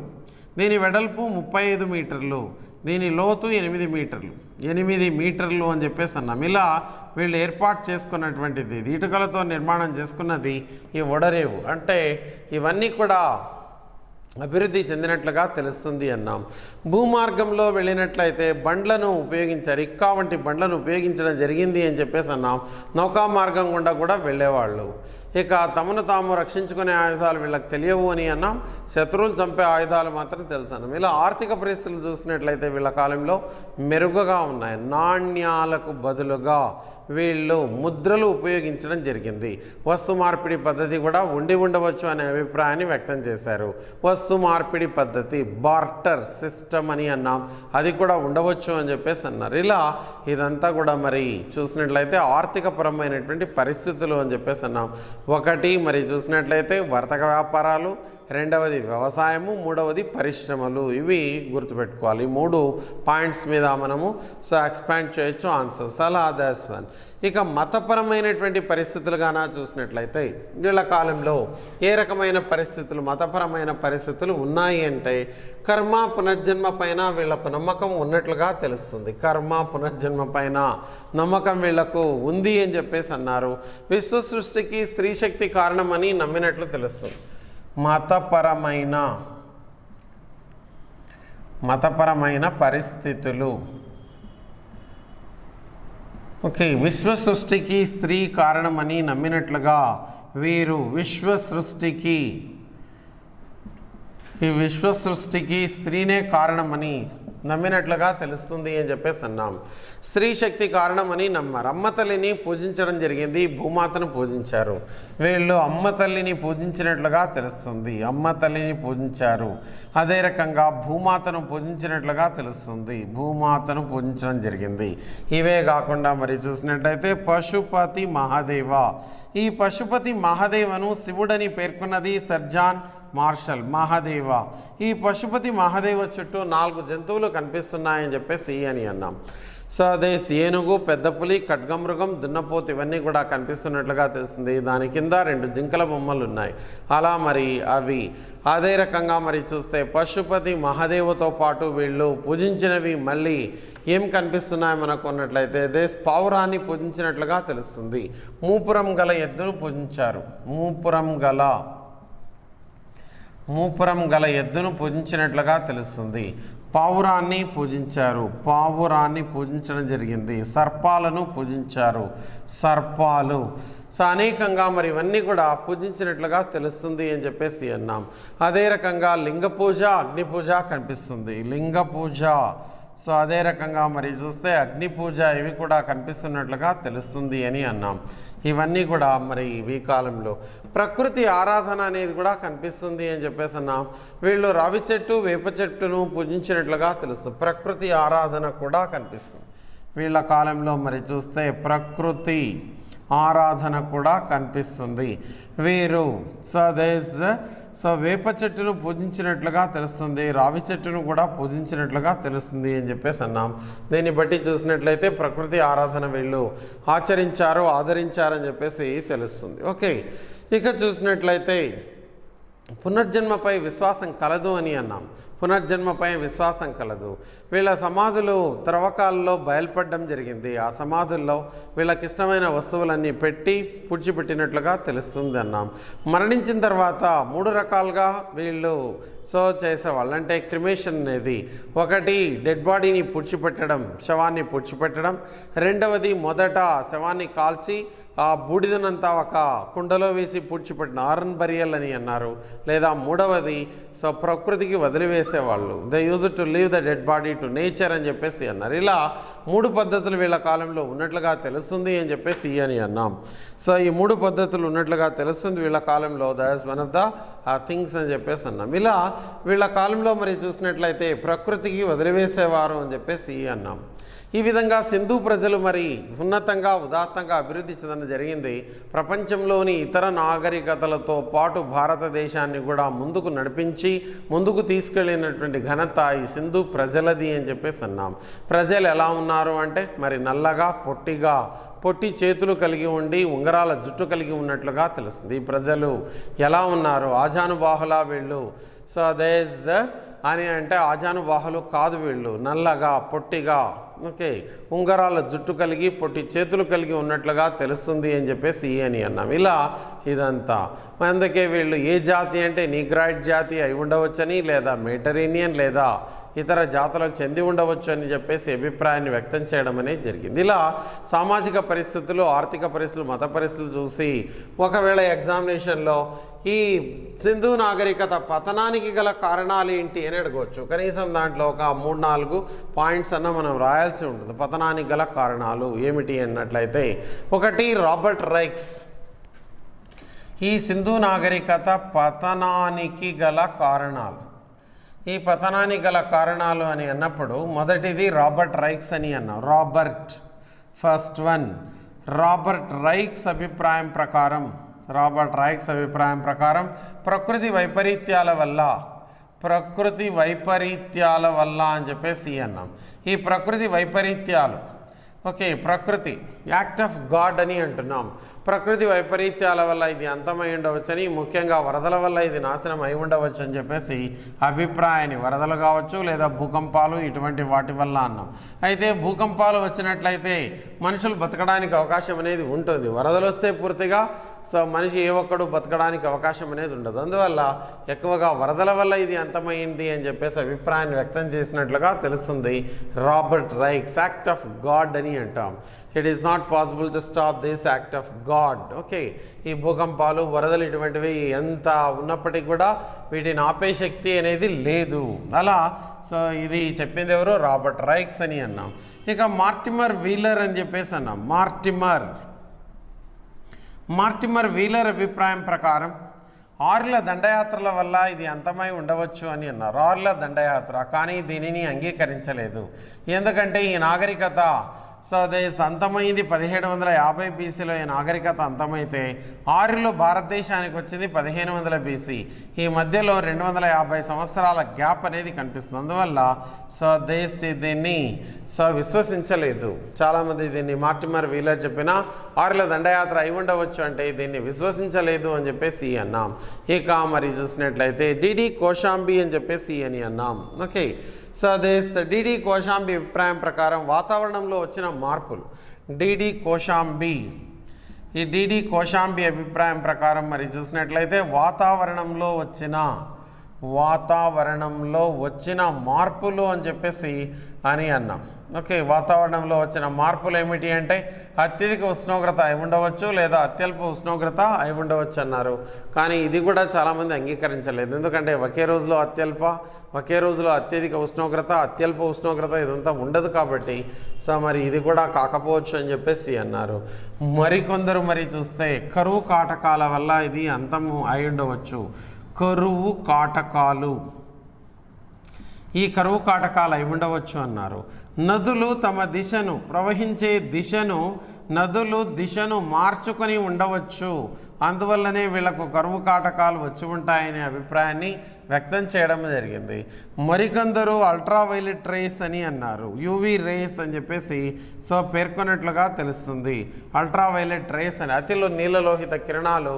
దీని వెడల్పు 35 మీటర్లు, దీని లోతు 8 మీటర్లు అని చెప్పేసి అన్నాం. ఇలా వీళ్ళు ఏర్పాటు చేసుకున్నటువంటిది ఇటుకలతో నిర్మాణం చేసుకున్నది ఈ ఓడరేవు. అంటే ఇవన్నీ కూడా అభివృద్ధి చెందినట్లుగా తెలుస్తుంది అన్నాం. భూమార్గంలో వెళ్ళినట్లయితే బండ్లను ఉపయోగించారు. ఇక్కా వంటి బండ్లను ఉపయోగించడం జరిగింది అని చెప్పేసి అన్నాం. నౌకా మార్గం గుండా కూడా వెళ్ళేవాళ్ళు. ఇక తమను తాము రక్షించుకునే ఆయుధాలు వీళ్ళకి తెలియవు అని అన్నాం. శత్రువులు చంపే ఆయుధాలు మాత్రం తెలుసు అన్నాం. ఇలా ఆర్థిక పరిస్థితులు చూసినట్లయితే వీళ్ళ కాలంలో మెరుగుగా ఉన్నాయి. నాణ్యాలకు బదులుగా వీళ్ళు ముద్రలు ఉపయోగించడం జరిగింది. వస్తు మార్పిడి పద్ధతి కూడా ఉండవచ్చు అనే అభిప్రాయాన్ని వ్యక్తం చేశారు. వస్తు మార్పిడి పద్ధతి బార్టర్ సిస్టమ్ అని అన్నాం, అది కూడా ఉండవచ్చు అని చెప్పేసి అన్నారు. ఇలా ఇదంతా కూడా మరి చూసినట్లయితే ఆర్థికపరమైనటువంటి పరిస్థితులు అని చెప్పేసి అన్నాం. ఒకటి మరి చూసినట్లయితే వర్తక వ్యాపారాలు, రెండవది వ్యవసాయము, మూడవది పరిశ్రమలు. ఇవి గుర్తుపెట్టుకోవాలి. 3 పాయింట్స్ మీద మనము ఎక్స్పాండ్ చేయొచ్చు ఆన్సర్స్. అలా దాట్స్ వన్. ఇక మతపరమైనటువంటి పరిస్థితులుగానా చూసినట్లయితే వీళ్ళ కాలంలో ఏ రకమైన పరిస్థితులు, మతపరమైన పరిస్థితులు ఉన్నాయి అంటే కర్మ పునర్జన్మ పైన వీళ్ళకు నమ్మకం ఉన్నట్లుగా తెలుస్తుంది. కర్మ పునర్జన్మ పైన నమ్మకం వీళ్లకు ఉంది అని చెప్పేసి అన్నారు. విశ్వ సృష్టికి స్త్రీ శక్తి కారణమని నమ్మినట్లు తెలుస్తుంది. మతపరమైన పరిస్థితులు. ఓకే, విశ్వ సృష్టికి స్త్రీ కారణమని నమ్మినట్లుగా వీరు విశ్వ సృష్టికి స్త్రీనే కారణమని నమ్మినట్లుగా తెలుస్తుంది అని చెప్పేసి అన్నాం. స్త్రీ శక్తి కారణమని నమ్మారు. అమ్మ తల్లిని పూజించడం జరిగింది, భూమాతను పూజించారు. వీళ్ళు అమ్మ తల్లిని పూజించినట్లుగా తెలుస్తుంది, అమ్మ తల్లిని పూజించారు. అదే రకంగా భూమాతను పూజించినట్లుగా తెలుస్తుంది, భూమాతను పూజించడం జరిగింది. ఇవే కాకుండా మరి చూసినట్లయితే పశుపతి మహాదేవ. ఈ పశుపతి మహాదేవను శివుడని పేర్కొన్నది సర్జాన్ మార్షల్. మహాదేవ, ఈ పశుపతి మహాదేవ చుట్టూ 4 జంతువులు కనిపిస్తున్నాయని చెప్పేసి అని అన్నాం. సో అదే ఏనుగు, పెద్ద పులి, ఖడ్గమృగం, దున్నపోతు ఇవన్నీ కూడా కనిపిస్తున్నట్లుగా తెలుస్తుంది. దాని కింద 2 జింకల బొమ్మలు ఉన్నాయి. అలా మరి అవి అదే రకంగా మరి చూస్తే పశుపతి మహాదేవతో పాటు వీళ్ళు పూజించినవి మళ్ళీ ఏం కనిపిస్తున్నాయి మనకు అన్నట్లయితే పావురాన్ని పూజించినట్లుగా తెలుస్తుంది. మూపురం గల ఎద్దును పూజించారు. మూపురం గల ఎద్దును పూజించినట్లుగా తెలుస్తుంది. పావురాన్ని పూజించారు, పావురాన్ని పూజించడం జరిగింది. సర్పాలను పూజించారు, సర్పాలు. సో అనేకంగా మరి ఇవన్నీ కూడా పూజించినట్లుగా తెలుస్తుంది అని చెప్పేసి అన్నాం. అదే రకంగా లింగ పూజ, అగ్ని పూజ కనిపిస్తుంది. లింగ పూజ, సో అదే రకంగా మరి చూస్తే అగ్ని పూజ ఇవి కూడా కనిపిస్తున్నట్లుగా తెలుస్తుంది అని అన్నాం. ఇవన్నీ కూడా మరి ఈ కాలంలో ప్రకృతి ఆరాధన అనేది కూడా కనిపిస్తుంది అని చెప్పేసి అన్నాం. వీళ్ళు రావి చెట్టు, వేప చెట్టును పూజించినట్లుగా తెలుస్తుంది. ప్రకృతి ఆరాధన కూడా కనిపిస్తుంది వీళ్ళ కాలంలో. మరి చూస్తే ప్రకృతి ఆరాధన కూడా కనిపిస్తుంది వీరు. సో వేప చెట్టును పూజించినట్లుగా తెలుస్తుంది, రావి చెట్టును కూడా పూజించినట్లుగా తెలుస్తుంది అని చెప్పేసి అన్నాం. దీన్ని బట్టి చూసినట్లయితే ప్రకృతి ఆరాధన వీళ్ళు ఆచరించారు, ఆదరించారని చెప్పేసి తెలుస్తుంది. ఓకే, ఇక చూసినట్లయితే పునర్జన్మపై విశ్వాసం కలదు అని అన్నాం. పునర్జన్మపై విశ్వాసం కలదు. వీళ్ళ సమాధులు త్రవ్వకాల్లో బయలుపడడం జరిగింది. ఆ సమాధుల్లో వీళ్ళకి ఇష్టమైన వస్తువులన్నీ పెట్టి పూడ్చిపెట్టినట్లుగా తెలుస్తుంది అన్నాం. మరణించిన తర్వాత 3 రకాలుగా వీళ్ళు చేసేవాళ్ళు. అంటే క్రిమేషన్ అనేది ఒకటి డెడ్ బాడీని పూడ్చిపెట్టడం, శవాన్ని పూడ్చిపెట్టడం. రెండవది మొదట శవాన్ని కాల్చి ఆ బూడిదనంతా ఒక కుండలో వేసి పూడ్చిపెట్టిన ఆరన్ బరియల్ అని అన్నారు. లేదా మూడవది ప్రకృతికి వదిలివేసేవాళ్ళు. They use to leave the dead body to nature అని చెప్పేసి అన్నారు. ఇలా 3 పద్ధతులు వీళ్ళ కాలంలో ఉన్నట్లుగా తెలుస్తుంది అని చెప్పేసి అని అన్నాం. సో ఈ 3 పద్ధతులు ఉన్నట్లుగా తెలుస్తుంది వీళ్ళ కాలంలో. That is one of the things అని చెప్పేసి అన్నాం. ఇలా వీళ్ళ కాలంలో మరి చూసినట్లయితే ప్రకృతికి వదిలివేసేవారు అని చెప్పేసి అన్నాం. ఈ విధంగా సింధు ప్రజలు మరి ఉన్నతంగా ఉదాత్తంగా అభివృద్ధి చెందడం జరిగింది. ప్రపంచంలోని ఇతర నాగరికతలతో పాటు భారతదేశాన్ని కూడా ముందుకు నడిపించి ముందుకు తీసుకెళ్ళినటువంటి ఘనత ఈ సింధు ప్రజలది అని చెప్పేసి అన్నాం. ప్రజలు ఎలా ఉన్నారు అంటే మరి నల్లగా, పొట్టి చేతులు కలిగి ఉండి ఉంగరాల జుట్టు కలిగి ఉన్నట్లుగా తెలుస్తుంది. ఈ ప్రజలు ఎలా ఉన్నారు? ఆజానుబాహులా వీళ్ళు. సో దేస్ అని అంటే ఆజానుబాహులు కాదు వీళ్ళు. నల్లగా, పొట్టిగా, ఓకే, ఉంగరాల జుట్టు కలిగి పొట్టి చేతులు కలిగి ఉన్నట్లుగా తెలుస్తుంది అని చెప్పేసి అని అన్నాం. ఇలా ఇదంతా అందుకే వీళ్ళు ఏ జాతి అంటే నీగ్రాయిడ్ జాతి అయి ఉండవచ్చని, లేదా మెడిటరేనియన్ లేదా ఇతర జాతులకు చెంది ఉండవచ్చు అని చెప్పేసి అభిప్రాయాన్ని వ్యక్తం చేయడం అనేది జరిగింది. ఇలా సామాజిక పరిస్థితులు, ఆర్థిక పరిస్థితులు, మత పరిస్థితులు చూసి ఒకవేళ ఎగ్జామినేషన్లో ఈ సింధు నాగరికత పతనానికి గల కారణాలు ఏంటి అని అడగవచ్చు. కనీసం దాంట్లో ఒక 3-4 పాయింట్స్ అన్న మనం రాయాల్సి రాయాల్సి ఉంటుంది. పతనానికి గల కారణాలు ఏమిటి అన్నట్లయితే, ఒకటి రాబర్ట్ రైక్స్ ఈ సింధు నాగరికత పతనానికి గల కారణాలు. ఈ పతనానికి గల కారణాలు అని అన్నప్పుడు మొదటిది రాబర్ట్ రైక్స్ అని అన్నాం. ఫస్ట్ వన్ రాబర్ట్ రైక్స్ అభిప్రాయం ప్రకారం ప్రకృతి వైపరీత్యాల వల్ల అని చెప్పేసి అన్నాం. ఈ ప్రకృతి వైపరీత్యాలు ప్రకృతి యాక్ట్ ఆఫ్ గాడ్ అని అంటున్నాం. ప్రకృతి వైపరీత్యాల వల్ల ఇది అంతమై ఉండవచ్చని, ముఖ్యంగా వరదల వల్ల ఇది నాశనం అయి ఉండవచ్చు అని చెప్పేసి అభిప్రాయాన్ని, వరదలు కావచ్చు లేదా భూకంపాలు ఇటువంటి వాటి వల్ల అన్నాం. అయితే భూకంపాలు వచ్చినట్లయితే మనుషులు బతకడానికి అవకాశం అనేది ఉంటుంది. వరదలు వస్తే పూర్తిగా మనిషి ఏ ఒక్కడు బతకడానికి అవకాశం అనేది ఉండదు. అందువల్ల ఎక్కువగా వరదల వల్ల ఇది అంతమైంది అని చెప్పేసి అభిప్రాయాన్ని వ్యక్తం చేసినట్లుగా తెలుస్తుంది Robert racks. Act of God అని అంటాం. It is not possible to stop this act of God. ఈ భూకంపాలు, వరదలు ఇటువంటివి ఎంత ఉన్నప్పటికీ కూడా వీటిని ఆపే శక్తి అనేది లేదు. అలా ఇది చెప్పింది ఎవరు? రాబర్ట్ రైక్స్ అని అన్నాం. ఇక మార్టిమర్ వీలర్ అని చెప్పేసి అన్నాం. మార్టిమర్ వీలర్ అభిప్రాయం ప్రకారం ఆర్యుల దండయాత్రల వల్ల ఇది అంతమై ఉండవచ్చు అని అన్నారు. ఆర్యుల దండయాత్ర, కానీ దీనిని అంగీకరించలేదు. ఎందుకంటే ఈ నాగరికత అంతమైంది 1750 బీసీలో. ఈ నాగరికత అంతమైతే ఆర్యులు భారతదేశానికి వచ్చింది 1500 బీసీ. ఈ మధ్యలో 250 సంవత్సరాల గ్యాప్ అనేది కనిపిస్తుంది. అందువల్ల దీన్ని విశ్వసించలేదు చాలామంది. దీన్ని మార్టిమర్ వీలర్ చెప్పిన ఆర్యుల దండయాత్ర అయి ఉండవచ్చు అంటే దీన్ని విశ్వసించలేదు అని చెప్పేసి అన్నాం. ఇక మరి చూసినట్లయితే డిడి కోశాంబి అని చెప్పేసి అని అన్నాం. డిడి కోశాంబి అభిప్రాయం ప్రకారం వాతావరణంలో వచ్చిన మార్పులు. డిడి కోశాంబి అభిప్రాయం ప్రకారం మరి చూసినట్లయితే వాతావరణంలో వచ్చిన మార్పులు అని చెప్పేసి అని అన్నాం. వాతావరణంలో వచ్చిన మార్పులు ఏమిటి అంటే అత్యధిక ఉష్ణోగ్రత అయి ఉండవచ్చు లేదా అత్యల్ప ఉష్ణోగ్రత అయి ఉండవచ్చు అన్నారు. కానీ ఇది కూడా చాలామంది అంగీకరించలేదు. ఎందుకంటే ఒకే రోజులో అత్యధిక ఉష్ణోగ్రత, అత్యల్ప ఉష్ణోగ్రత ఇదంతా ఉండదు కాబట్టి మరి ఇది కూడా కాకపోవచ్చు అని చెప్పేసి అన్నారు. మరికొందరు చూస్తే కరువు కాటకాల వల్ల ఇది అంతము అయి ఉండవచ్చు. ఈ కరువు కాటకాలు అయి ఉండవచ్చు అన్నారు. నదులు ప్రవహించే దిశను మార్చుకొని ఉండవచ్చు. అందువల్లనే వీళ్ళకు కరువు కాటకాలు వచ్చి ఉంటాయనే అభిప్రాయాన్ని వ్యక్తం చేయడం జరిగింది. మరికొందరు అల్ట్రావైలెట్ రేస్ అని అన్నారు. యూవీ రేస్ అని చెప్పేసి పేర్కొన్నట్లుగా తెలుస్తుంది. అల్ట్రావైలెట్ రేస్ అని అతిలో నీలలోహిత కిరణాలు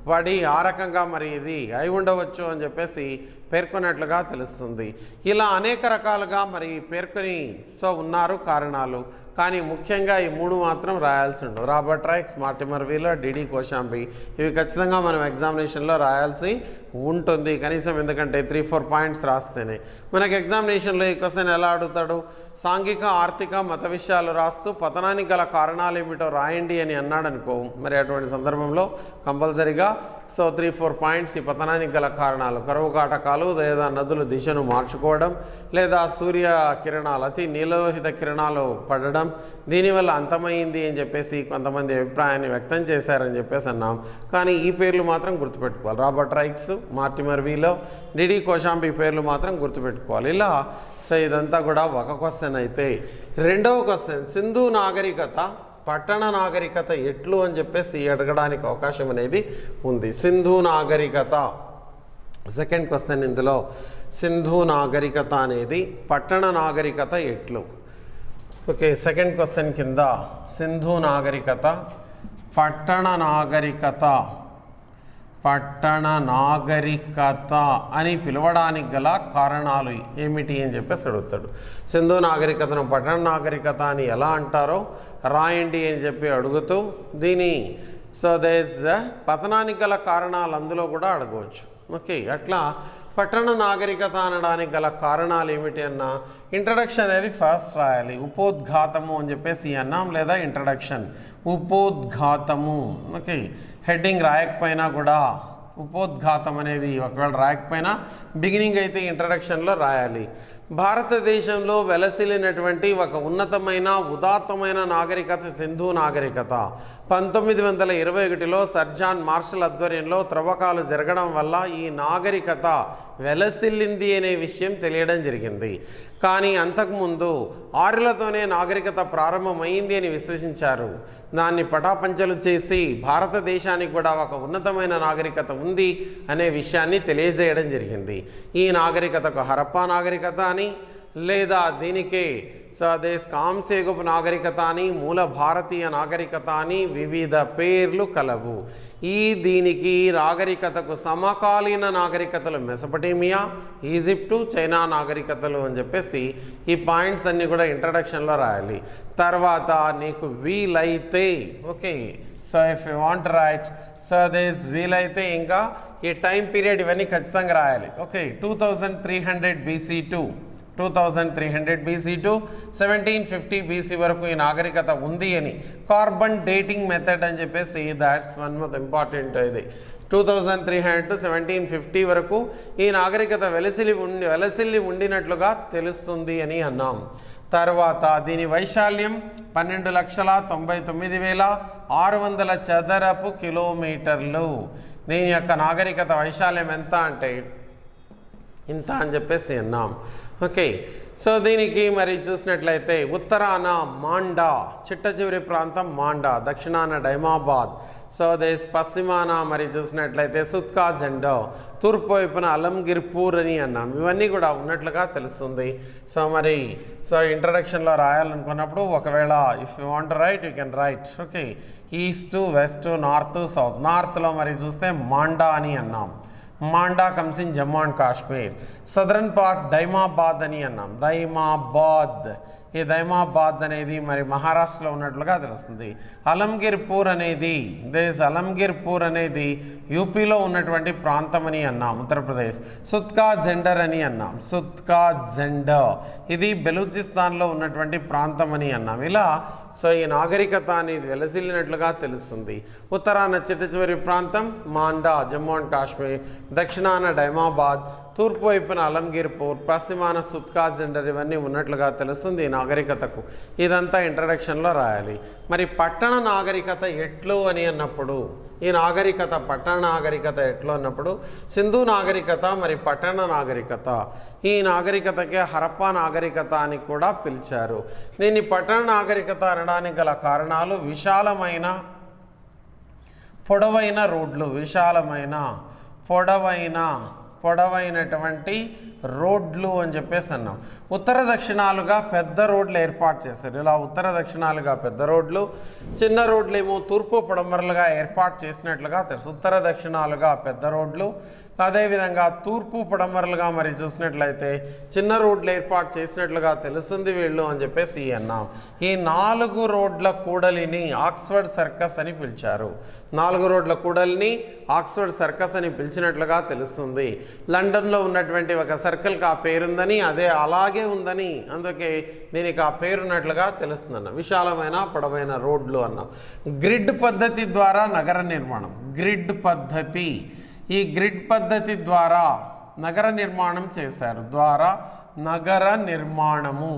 పడి ఆ రకంగా మరి ఇది అయి ఉండవచ్చు అని చెప్పేసి పేర్కొన్నట్లుగా తెలుస్తుంది. ఇలా అనేక రకాలుగా మరి పేర్కొని ఉన్నారు కారణాలు. కానీ ముఖ్యంగా ఈ మూడు మాత్రం రాయాల్సి ఉండవు. Robert Raikes, Mortimer Wheeler, DD Kosambi ఇవి ఖచ్చితంగా మనం ఎగ్జామినేషన్లో రాయాల్సి ఉంటుంది కనీసం. ఎందుకంటే 3-4 పాయింట్స్ రాస్తేనే మనకి ఎగ్జామినేషన్లో ఈ క్వశ్చన్ ఎలా అడుగుతాడు? సాంఘిక, ఆర్థిక, మత విషయాలు రాస్తూ పతనానికి గల కారణాలు ఏమిటో రాయండి అని అన్నాడు అనుకో, మరి అటువంటి సందర్భంలో కంపల్సరీగా 3-4 పాయింట్స్ ఈ పతనానికి గల కారణాలు, కరువు కాటకాలు లేదా నదులు దిశను మార్చుకోవడం లేదా సూర్య కిరణాలు, అతి నీలలోహిత కిరణాలు పడడం, దీనివల్ల అంతమైంది అని చెప్పేసి కొంతమంది అభిప్రాయాన్ని వ్యక్తం చేశారని చెప్పేసి అన్నాం. కానీ ఈ పేర్లు మాత్రం గుర్తుపెట్టుకోవాలి. Robert Raikes, Mortimer Wheeler, DD Kosambi పేర్లు మాత్రం గుర్తుపెట్టుకోవాలి. ఇలా ఇదంతా కూడా ఒక క్వశ్చన్ అయితే, రెండవ క్వశ్చన్ సింధు నాగరికత పట్టణ నాగరికత ఎట్లు అని చెప్పేసి అడగడానికి అవకాశం అనేది ఉంది. సింధు నాగరికత సెకండ్ క్వశ్చన్. ఇందులో సింధు నాగరికత అనేది పట్టణ నాగరికత ఎట్లు. సెకండ్ క్వశ్చన్ కింద సింధు నాగరికత పట్టణ నాగరికత అని పిలవడానికి గల కారణాలు ఏమిటి అని చెప్పేసి అడుగుతాడు. సింధు నాగరికతను పట్టణ నాగరికత అని ఎలా అంటారో రాయండి అని చెప్పి అడుగుతూ దీని పతనానికి గల కారణాలు అందులో కూడా అడగవచ్చు. అట్లా పట్టణ నాగరికత అనడానికి గల కారణాలు ఏమిటి అన్న ఇంట్రడక్షన్ అనేది ఫస్ట్ రాయాలి. ఉపోద్ఘాతము అని చెప్పేసి అన్నాం, లేదా ఇంట్రడక్షన్ ఉపోద్ఘాతము. హెడ్డింగ్ రాయకపోయినా కూడా ఉపోద్ఘాతం అనేది ఒకవేళ రాయకపోయినా బిగినింగ్ అయితే ఇంట్రడక్షన్లో రాయాలి. భారతదేశంలో వెలసిల్లినటువంటి ఒక ఉన్నతమైన ఉదాత్తమైన నాగరికత సింధు నాగరికత. 1921లో సర్ జాన్ మార్షల్ ఆధ్వర్యంలో త్రవ్వకాలు జరగడం వల్ల ఈ నాగరికత వెలసిల్లింది అనే విషయం తెలియడం జరిగింది. కానీ అంతకుముందు ఆర్యులతోనే నాగరికత ప్రారంభమైంది అని విశ్వసించారు. దాన్ని పటాపంచలు చేసి భారతదేశానికి కూడా ఒక ఉన్నతమైన నాగరికత ఉంది అనే విషయాన్ని తెలియజేయడం జరిగింది. ఈ నాగరికతకు హరప్పా నాగరికత అని, లేదా దీనికే స్వదేశ్ కాంస్యయుగపు నాగరికత అని, మూల భారతీయ నాగరికత అని వివిధ పేర్లు కలవు. దీనికి నాగరికతకు సమకాలీన నాగరికతలు మెసొపొటేమియా, ఈజిప్టు, చైనా నాగరికతలు అని చెప్పేసి ఈ పాయింట్స్ అన్నీ కూడా ఇంట్రడక్షన్లో రాయాలి. తర్వాత నీకు వీలైతే okay, so if you want right Swades వీలైతే ఇంకా ఈ టైం పీరియడ్ ఇవన్నీ ఖచ్చితంగా రాయాలి. ఓకే, 2300 BC టు 1750 BC వరకు ఈ నాగరికత ఉంది అని కార్బన్ డేటింగ్ మెథడ్ అని చెప్పేసి దాట్స్ వన్ ఆఫ్ ఇంపార్టెంట్. ఇది 2300 to 1750 వరకు ఈ నాగరికత వెలసిల్లి ఉండినట్లుగా తెలుస్తుంది అని అన్నాం. తర్వాత దీని వైశాల్యం 12,99,600 చదరపు కిలోమీటర్లు. దీని యొక్క నాగరికత వైశాల్యం ఎంత అంటే ఇంత అని చెప్పేసి అన్నాం. ఓకే, సో దీనికి మరి చూసినట్లయితే ఉత్తరాన మాండా, చిట్ట చివరి ప్రాంతం మాండా, దక్షిణాన డైమాబాద్, సో దేశ్ పశ్చిమాన మరి చూసినట్లయితే సుత్కా జెండో, తూర్పు వైపున అలంగిర్పూర్ అని అన్నాం. ఇవన్నీ కూడా ఉన్నట్లుగా తెలుస్తుంది. సో మరి ఇంట్రడక్షన్లో రాయాలనుకున్నప్పుడు ఒకవేళ if you want write you can write. Okay, east, west, north, south. నార్త్లో మరి చూస్తే మాండా అని అన్నాం. Manda comes in Jammu and Kashmir. Southern part Daimabad అని అన్నాం. దైమాబాద్, ఈ దైమాబాద్ అనేది మరి మహారాష్ట్రలో ఉన్నట్లుగా తెలుస్తుంది. అలంగిర్పూర్ అనేది యూపీలో ఉన్నటువంటి ప్రాంతం అని అన్నాం, ఉత్తరప్రదేశ్. సుత్కా జెండర్ అని అన్నాం. సుత్కా జెండర్ ఇది బెలూచిస్తాన్లో ఉన్నటువంటి ప్రాంతం అని అన్నాం. ఇలా ఈ నాగరికత అనేది వెలసిల్లినట్లుగా తెలుస్తుంది. ఉత్తరాన చిట్ట చివరి ప్రాంతం మాండా, జమ్మూ అండ్ కాశ్మీర్, దక్షిణాన డైమాబాద్, తూర్పు వైపున అలంగిర్పూర్, పశ్చిమాన సుత్కా జెండర్ ఇవన్నీ ఉన్నట్లుగా తెలుస్తుంది ఈ నాగరికతకు. ఇదంతా ఇంట్రడక్షన్లో రాయాలి. మరి పట్టణ నాగరికత ఎట్లు అని అన్నప్పుడు, ఈ నాగరికత పట్టణ నాగరికత ఎట్లు అన్నప్పుడు సింధు నాగరికత మరి పట్టణ నాగరికత. ఈ నాగరికతకే హరప్పా నాగరికత అని కూడా పిలిచారు. దీన్ని పట్టణ నాగరికత అనడానికి గల కారణాలు విశాలమైన పొడవైన రోడ్లు, పొడవైనటువంటి రోడ్లు అని చెప్పేసి అన్నాం. ఉత్తర దక్షిణాలుగా పెద్ద రోడ్లు ఏర్పాటు చేశారు. ఇలా ఉత్తర దక్షిణాలుగా పెద్ద రోడ్లు, చిన్న రోడ్లు ఏమో తూర్పు పడమరలుగా ఏర్పాటు చేసినట్లుగా తెలుసు. ఉత్తర దక్షిణాలుగా పెద్ద రోడ్లు, అదేవిధంగా తూర్పు పడమరలుగా మరి చూసినట్లయితే చిన్న రోడ్లు ఏర్పాటు చేసినట్లుగా తెలుస్తుంది వీళ్ళు అని చెప్పేసి అన్నాం. ఈ 4 రోడ్ల కూడలిని ఆక్స్ఫర్డ్ సర్కస్ అని పిలిచారు. 4 రోడ్ల కూడలిని ఆక్స్ఫర్డ్ సర్కస్ అని పిలిచినట్లుగా తెలుస్తుంది. లండన్లో ఉన్నటువంటి ఒక సర్కిల్కి ఆ పేరుందని, అదే అలాగే ఉందని, అందుకే దీనికి ఆ పేరున్నట్లుగా తెలుస్తుంది అన్న. విశాలమైన పొడవైన రోడ్లు అన్నాం. గ్రిడ్ పద్ధతి ద్వారా నగర నిర్మాణం. ఈ గ్రిడ్ పద్ధతి ద్వారా నగర నిర్మాణం చేశారు. నగర నిర్మాణము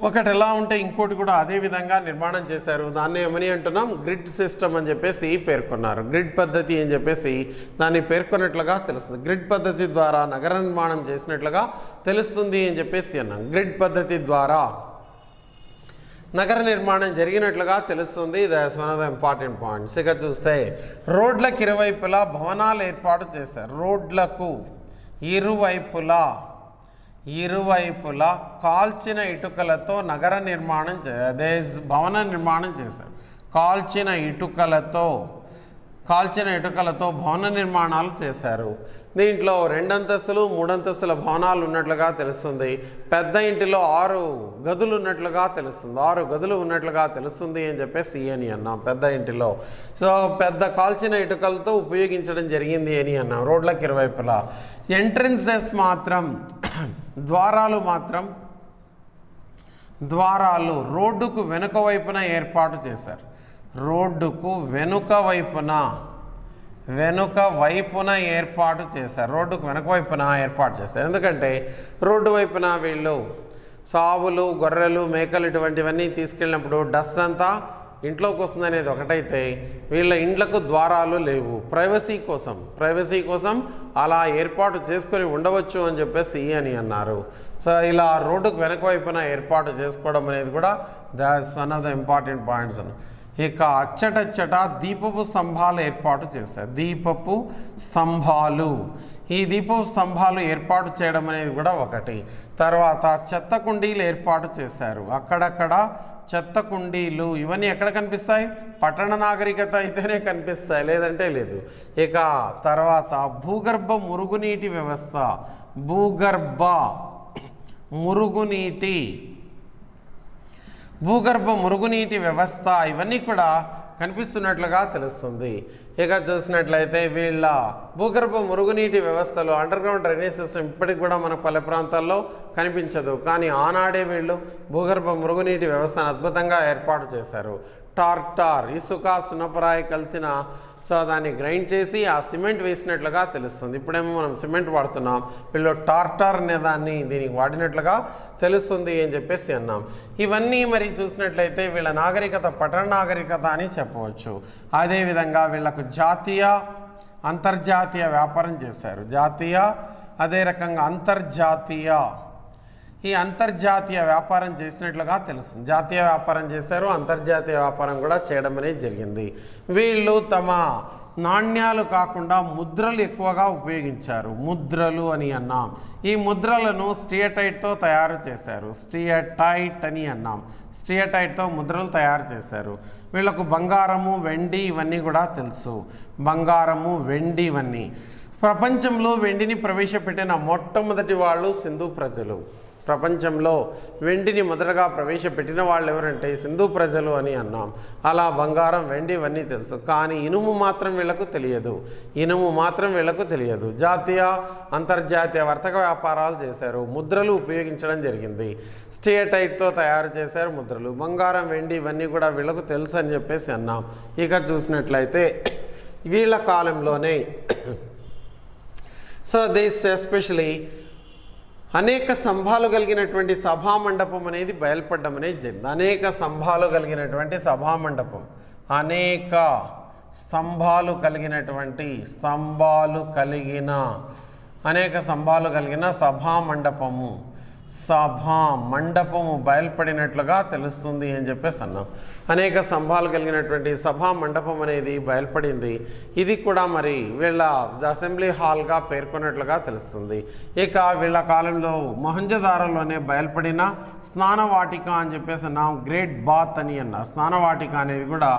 ఒకటి ఎలా ఉంటే ఇంకోటి కూడా అదే విధంగా నిర్మాణం చేశారు. దాన్ని ఏమని అంటున్నాం, గ్రిడ్ సిస్టమ్ అని చెప్పేసి పేర్కొన్నారు. గ్రిడ్ పద్ధతి అని చెప్పేసి దాన్ని పేర్కొన్నట్లుగా తెలుస్తుంది. గ్రిడ్ పద్ధతి ద్వారా నగర నిర్మాణం చేసినట్లుగా తెలుస్తుంది అని చెప్పేసి అన్నాం. గ్రిడ్ పద్ధతి ద్వారా నగర నిర్మాణం జరిగినట్లుగా తెలుస్తుంది. That's one of the important points. ఇక చూస్తే రోడ్లకు ఇరువైపులా భవనాలు ఏర్పాటు చేశారు. రోడ్లకు ఇరువైపులా కాల్చిన ఇటుకలతో భవన నిర్మాణం చేశారు. కాల్చిన ఇటుకలతో భవన నిర్మాణాలు చేశారు. దీంట్లో 2 అంతస్తులు 3 అంతస్తుల భవనాలు ఉన్నట్లుగా తెలుస్తుంది. పెద్ద ఇంటిలో 6 గదులు ఉన్నట్లుగా తెలుస్తుంది. 6 గదులు ఉన్నట్లుగా తెలుస్తుంది అని చెప్పేసి అని అన్నాం. పెద్ద ఇంటిలో పెద్ద కాల్చిన ఇటుకలతో ఉపయోగించడం జరిగింది అని అన్నాం. రోడ్లకు ఇరువైపులా ఎంట్రన్సెస్ మాత్రం ద్వారాలు రోడ్డుకు వెనుక వైపున ఏర్పాటు చేశారు. రోడ్డుకు వెనుక వెనుక వైపున ఏర్పాటు చేశారు. రోడ్డుకు వెనుక వైపున ఏర్పాటు చేశారు. ఎందుకంటే రోడ్డు వైపున వీళ్ళు సావులు, గొర్రెలు, మేకలు ఇటువంటివన్నీ తీసుకెళ్ళినప్పుడు డస్ట్ అంతా ఇంట్లోకి వస్తుంది అనేది ఒకటైతే వీళ్ళ ఇండ్లకు ద్వారాలు లేవు. ప్రైవసీ కోసం అలా ఏర్పాటు చేసుకొని ఉండవచ్చు అని చెప్పేసి అని అన్నారు. సో ఇలా రోడ్డుకు వెనక వైపున ఏర్పాటు చేసుకోవడం అనేది కూడా that's one of the important points. ఇక అచ్చటచ్చట దీపపు స్తంభాలు ఏర్పాటు చేశారు. దీపపు స్తంభాలు, ఈ దీపపు స్తంభాలు ఏర్పాటు చేయడం అనేది కూడా ఒకటి. తర్వాత చెత్త కుండీలు ఏర్పాటు చేశారు. అక్కడక్కడ చెత్త కుండీలు ఇవన్నీ ఎక్కడ కనిపిస్తాయి? పట్టణ నాగరికత అయితేనే కనిపిస్తాయి, లేదంటే లేదు. ఇక తర్వాత భూగర్భ మురుగునీటి వ్యవస్థ, భూగర్భ మురుగునీటి వ్యవస్థ ఇవన్నీ కూడా కనిపిస్తున్నట్లుగా తెలుస్తుంది. ఇక చూసినట్లయితే వీళ్ళ భూగర్భ మురుగునీటి వ్యవస్థలో అండర్గ్రౌండ్ డ్రైనేజ్ సిస్టమ్ ఇప్పటికి కూడా మన పల్లె ప్రాంతాల్లో కనిపించదు. కానీ ఆనాడే వీళ్ళు భూగర్భ మురుగునీటి వ్యవస్థను అద్భుతంగా ఏర్పాటు చేశారు. టార్టార్, ఇసుక, సున్నపరాయి కలిసిన, సో దాన్ని గ్రైండ్ చేసి ఆ సిమెంట్ వేసినట్లుగా తెలుస్తుంది. ఇప్పుడేమో మనం సిమెంట్ వాడుతున్నాం, వీళ్ళు టార్టార్ అనే దాన్ని దీనికి వాడినట్లుగా తెలుస్తుంది అని చెప్పేసి అన్నాం. ఇవన్నీ మరి చూసినట్లయితే వీళ్ళ నాగరికత పట్టణ నాగరికత అని చెప్పవచ్చు. అదేవిధంగా వీళ్ళకు జాతీయ, అంతర్జాతీయ వ్యాపారం చేశారు. జాతీయ, అదే రకంగా అంతర్జాతీయ, ఈ అంతర్జాతీయ వ్యాపారం చేసినట్లుగా తెలుస్తుంది. జాతీయ వ్యాపారం చేశారు, అంతర్జాతీయ వ్యాపారం కూడా చేయడం అనేది జరిగింది. వీళ్ళు తమ నాణ్యాలు కాకుండా ముద్రలు ఎక్కువగా ఉపయోగించారు. ముద్రలు అని అన్నాం. ఈ ముద్రలను స్టియటైట్తో తయారు చేశారు. స్టియటైట్ అని అన్నాం. స్టియటైట్తో ముద్రలు తయారు చేశారు. వీళ్ళకు బంగారము, వెండి ఇవన్నీ కూడా తెలుసు. బంగారము, వెండి ఇవన్నీ. ప్రపంచంలో వెండిని ప్రవేశపెట్టిన మొట్టమొదటి వాళ్ళు సింధు ప్రజలు. ప్రపంచంలో వెండిని మొదటగా ప్రవేశపెట్టిన వాళ్ళు ఎవరంటే సింధు ప్రజలు అని అన్నాం. అలా బంగారం, వెండి ఇవన్నీ తెలుసు. కానీ ఇనుము మాత్రం వీళ్ళకు తెలియదు. జాతీయ, అంతర్జాతీయ వర్తక వ్యాపారాలు చేశారు. ముద్రలు ఉపయోగించడం జరిగింది. స్టియటైట్తో తయారు చేశారు ముద్రలు. బంగారం, వెండి ఇవన్నీ కూడా వీళ్ళకు తెలుసు అని చెప్పేసి అన్నాం. ఇక చూసినట్లయితే వీళ్ళ కాలంలోనే సో దిస్ ఎస్పెషలీ అనేక స్తంభాలు కలిగినటువంటి సభామండపం అనేది బయలుపడడం అనేది జరిగింది. అనేక స్తంభాలు కలిగినటువంటి సభామండపం, అనేక స్తంభాలు కలిగిన సభామండపము, సభామండపము బయలుపడినట్లుగా తెలుస్తుంది అని చెప్పేసి అన్నాం. అనేక స్తంభాలు కలిగినటువంటి సభామండపం అనేది బయలుపడింది. ఇది కూడా మరి వీళ్ళ అసెంబ్లీ హాల్గా పేర్కొన్నట్లుగా తెలుస్తుంది. ఇక వీళ్ళ కాలంలో మొహంజదారోలోనే బయలుపడిన స్నానవాటిక అని చెప్పేసి అన్నాం. గ్రేట్ బాత్ అని అన్నారు. స్నానవాటిక అనేది కూడా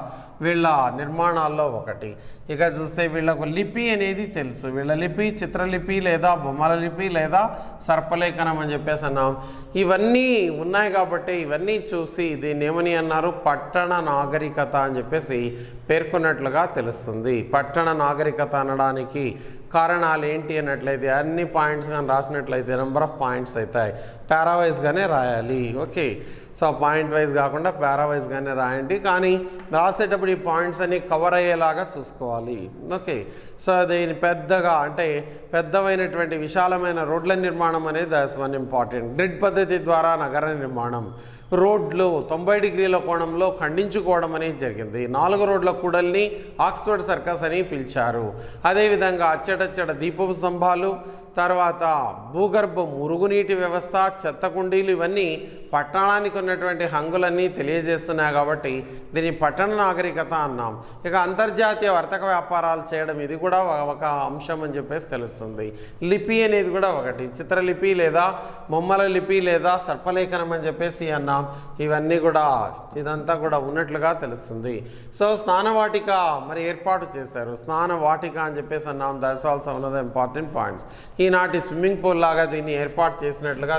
వీళ్ళ నిర్మాణాల్లో ఒకటి. ఇక చూస్తే వీళ్ళకు లిపి అనేది తెలుసు. వీళ్ళ లిపి చిత్రలిపి లేదా బొమ్మల లిపి లేదా సర్పలేఖనం అని చెప్పేసి అన్నాం. ఇవన్నీ ఉన్నాయి కాబట్టి ఇవన్నీ చూసి దీన్ని ఏమని అన్నారు? పట్టణ నాగరికత అని చెప్పేసి పేర్కొన్నట్లుగా తెలుస్తుంది. పట్టణ నాగరికత అనడానికి కారణాలు ఏంటి అన్నట్లయితే అన్ని పాయింట్స్ కానీ రాసినట్లయితే నెంబర్ ఆఫ్ పాయింట్స్ అవుతాయి. పారావైజ్గానే రాయాలి. ఓకే, సో పాయింట్ వైజ్ కాకుండా పారావైజ్గానే రాయండి. కానీ రాసేటప్పుడు ఈ పాయింట్స్ అన్ని కవర్ అయ్యేలాగా చూసుకోవాలి. ఓకే, సో దీని పెద్దమైనటువంటి విశాలమైన రోడ్ల నిర్మాణం అనేది దాట్స్ వన్ ఇంపార్టెంట్. గ్రిడ్ పద్ధతి ద్వారా నగర నిర్మాణం. రోడ్లు 90 డిగ్రీల కోణంలో ఖండించుకోవడం అనేది జరిగింది. 4 రోడ్ల కూడల్ని ఆక్స్ఫర్డ్ సర్కస్ అని పిలిచారు. అదేవిధంగా అచ్చటచ్చట దీపపు స్తంభాలు, తర్వాత భూగర్భ మురుగునీటి వ్యవస్థ, చెత్త కుండీలు ఇవన్నీ పట్టణానికి ఉన్నటువంటి హంగులన్నీ తెలియజేస్తున్నాయి కాబట్టి దీన్ని పట్టణ నాగరికత అన్నాం. ఇక అంతర్జాతీయ వర్తక వ్యాపారాలు చేయడం ఇది కూడా ఒక అంశం అని చెప్పేసి తెలుస్తుంది. లిపి అనేది కూడా ఒకటి. చిత్రలిపి లేదా బొమ్మల లిపి లేదా సర్పలేఖనం అని చెప్పేసి అన్నాం. ఇవన్నీ కూడా ఇదంతా కూడా ఉన్నట్లుగా తెలుస్తుంది. సో స్నానవాటిక మరి ఏర్పాటు చేశారు. స్నానవాటిక అని చెప్పేసి అన్నాం. That's also one of the important points. ఈనాటి స్విమ్మింగ్ పూల్ లాగా దీన్ని ఏర్పాటు చేసినట్లుగా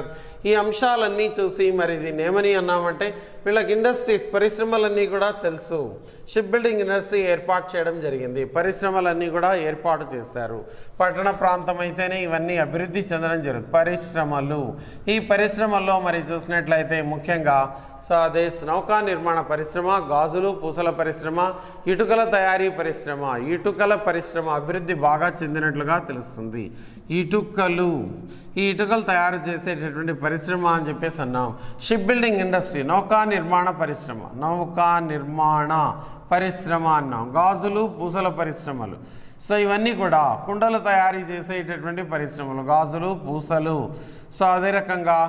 ఈ అంశాలన్నీ చూసి మరి దీన్ని ఏమని అన్నామంటే వీళ్ళకి ఇండస్ట్రీస్ పరిశ్రమలన్నీ కూడా తెలుసు. షిప్ బిల్డింగ్ ఇండస్ట్రీ ఏర్పాటు చేయడం జరిగింది, పరిశ్రమలన్నీ కూడా ఏర్పాటు చేశారు. పట్టణ ప్రాంతం అయితేనే ఇవన్నీ అభివృద్ధి చెందడం జరుగుతుంది. పరిశ్రమలు, ఈ పరిశ్రమల్లో మరి చూసినట్లయితే ముఖ్యంగా స్వదేశ్ నౌకా నిర్మాణ పరిశ్రమ, గాజులు పూసల పరిశ్రమ, ఇటుకల తయారీ పరిశ్రమ, ఇటుకల పరిశ్రమ అభివృద్ధి బాగా చెందినట్లుగా తెలుస్తుంది. ఇటుకలు, ఈ ఇటుకలు తయారు చేసేటటువంటి పరిశ్రమ అని చెప్పేసి అన్నాం. షిప్ బిల్డింగ్ ఇండస్ట్రీ నౌకా నిర్మాణ పరిశ్రమ, నౌకా నిర్మాణ పరిశ్రమ అన్నాం. గాజులు పూసల పరిశ్రమలు, సో ఇవన్నీ కూడా కుండలు తయారీ చేసేటటువంటి పరిశ్రమలు, గాజులు పూసలు. సో అదే రకంగా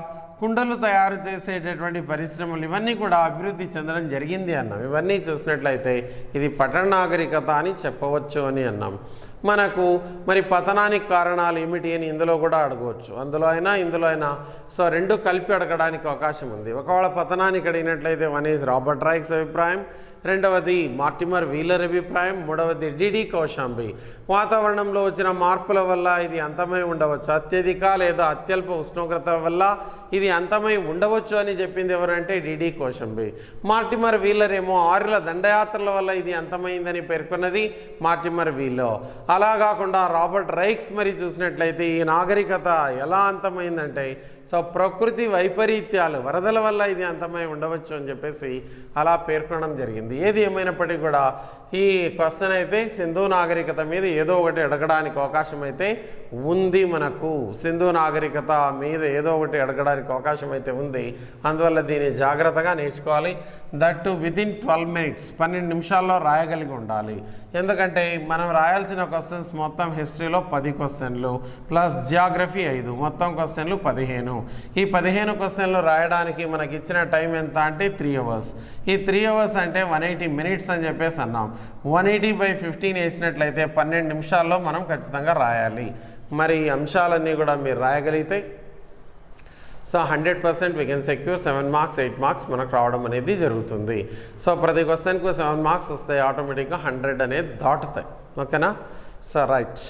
కుండలు తయారు చేసేటటువంటి పరిశ్రమలు ఇవన్నీ కూడా అభివృద్ధి చెందడం జరిగింది అన్నాం. ఇవన్నీ చూసినట్లయితే ఇది పట్టణ నాగరికత అని చెప్పవచ్చు అని అన్నాం. మనకు మరి పతనానికి కారణాలు ఏమిటి అని ఇందులో కూడా అడగవచ్చు, అందులో అయినా ఇందులో అయినా. సో రెండు కలిపి అడగడానికి అవకాశం ఉంది. ఒకవేళ పతనానికి అడిగినట్లయితే వన్ ఈజ్ రాబర్ట్ రైక్స్ అభిప్రాయం, రెండవది మార్టిమర్ వీలర్ అభిప్రాయం, మూడవది డిడి కౌశాంబి. వాతావరణంలో వచ్చిన మార్పుల వల్ల ఇది అంతమై ఉండవచ్చు, అత్యధిక లేదా అత్యల్ప ఉష్ణోగ్రత వల్ల ఇది అంతమై ఉండవచ్చు అని చెప్పింది ఎవరంటే డిడి కౌశాంబి. మార్టిమర్ వీలర్ ఏమో ఆరుల దండయాత్రల వల్ల ఇది అంతమైందని పేర్కొన్నది మార్టిమర్ వీలర్. అలా కాకుండా రాబర్ట్ రైక్స్ మరి చూసినట్లయితే ఈ నాగరికత ఎలా అంతమైందంటే సో ప్రకృతి వైపరీత్యాలు, వరదల వల్ల ఇది అంతమై ఉండవచ్చు అని చెప్పేసి అలా పేర్కొనడం జరిగింది. ఏది ఏమైనప్పటికీ కూడా ఈ క్వశ్చన్ అయితే సింధు నాగరికత మీద ఏదో ఒకటి అడగడానికి అవకాశం అయితే ఉంది. మనకు సింధు నాగరికత మీద ఏదో ఒకటి అడగడానికి అవకాశం అయితే ఉంది. అందువల్ల దీన్ని జాగ్రత్తగా నేర్చుకోవాలి. దట్ వితిన్ 12 minutes 12 నిమిషాల్లో రాయగలిగి ఉండాలి. ఎందుకంటే మనం రాయాల్సిన క్వశ్చన్స్ మొత్తం హిస్టరీలో 10 క్వశ్చన్లు ప్లస్ జియోగ్రఫీ 5, మొత్తం క్వశ్చన్లు 15. ఈ 15 క్వశ్చన్లు రాయడానికి మనకి ఇచ్చిన టైం ఎంత అంటే 3 hours. ఈ 3 hours అంటే 180 minutes అని చెప్పేసి అన్నాం. 180/15 వేసినట్లయితే 12 నిమిషాల్లో మనం ఖచ్చితంగా రాయాలి. మరి అంశాలన్నీ కూడా మీరు రాయగలిగితే so 100% we can secure 7 marks 8 marks మనకు రావడం అనేది జరుగుతుంది. సో ప్రతి క్వశ్చన్కు 7 marks వస్తాయి, ఆటోమేటిక్గా 100 అనేది దాటుతాయి. ఓకేనా? So right.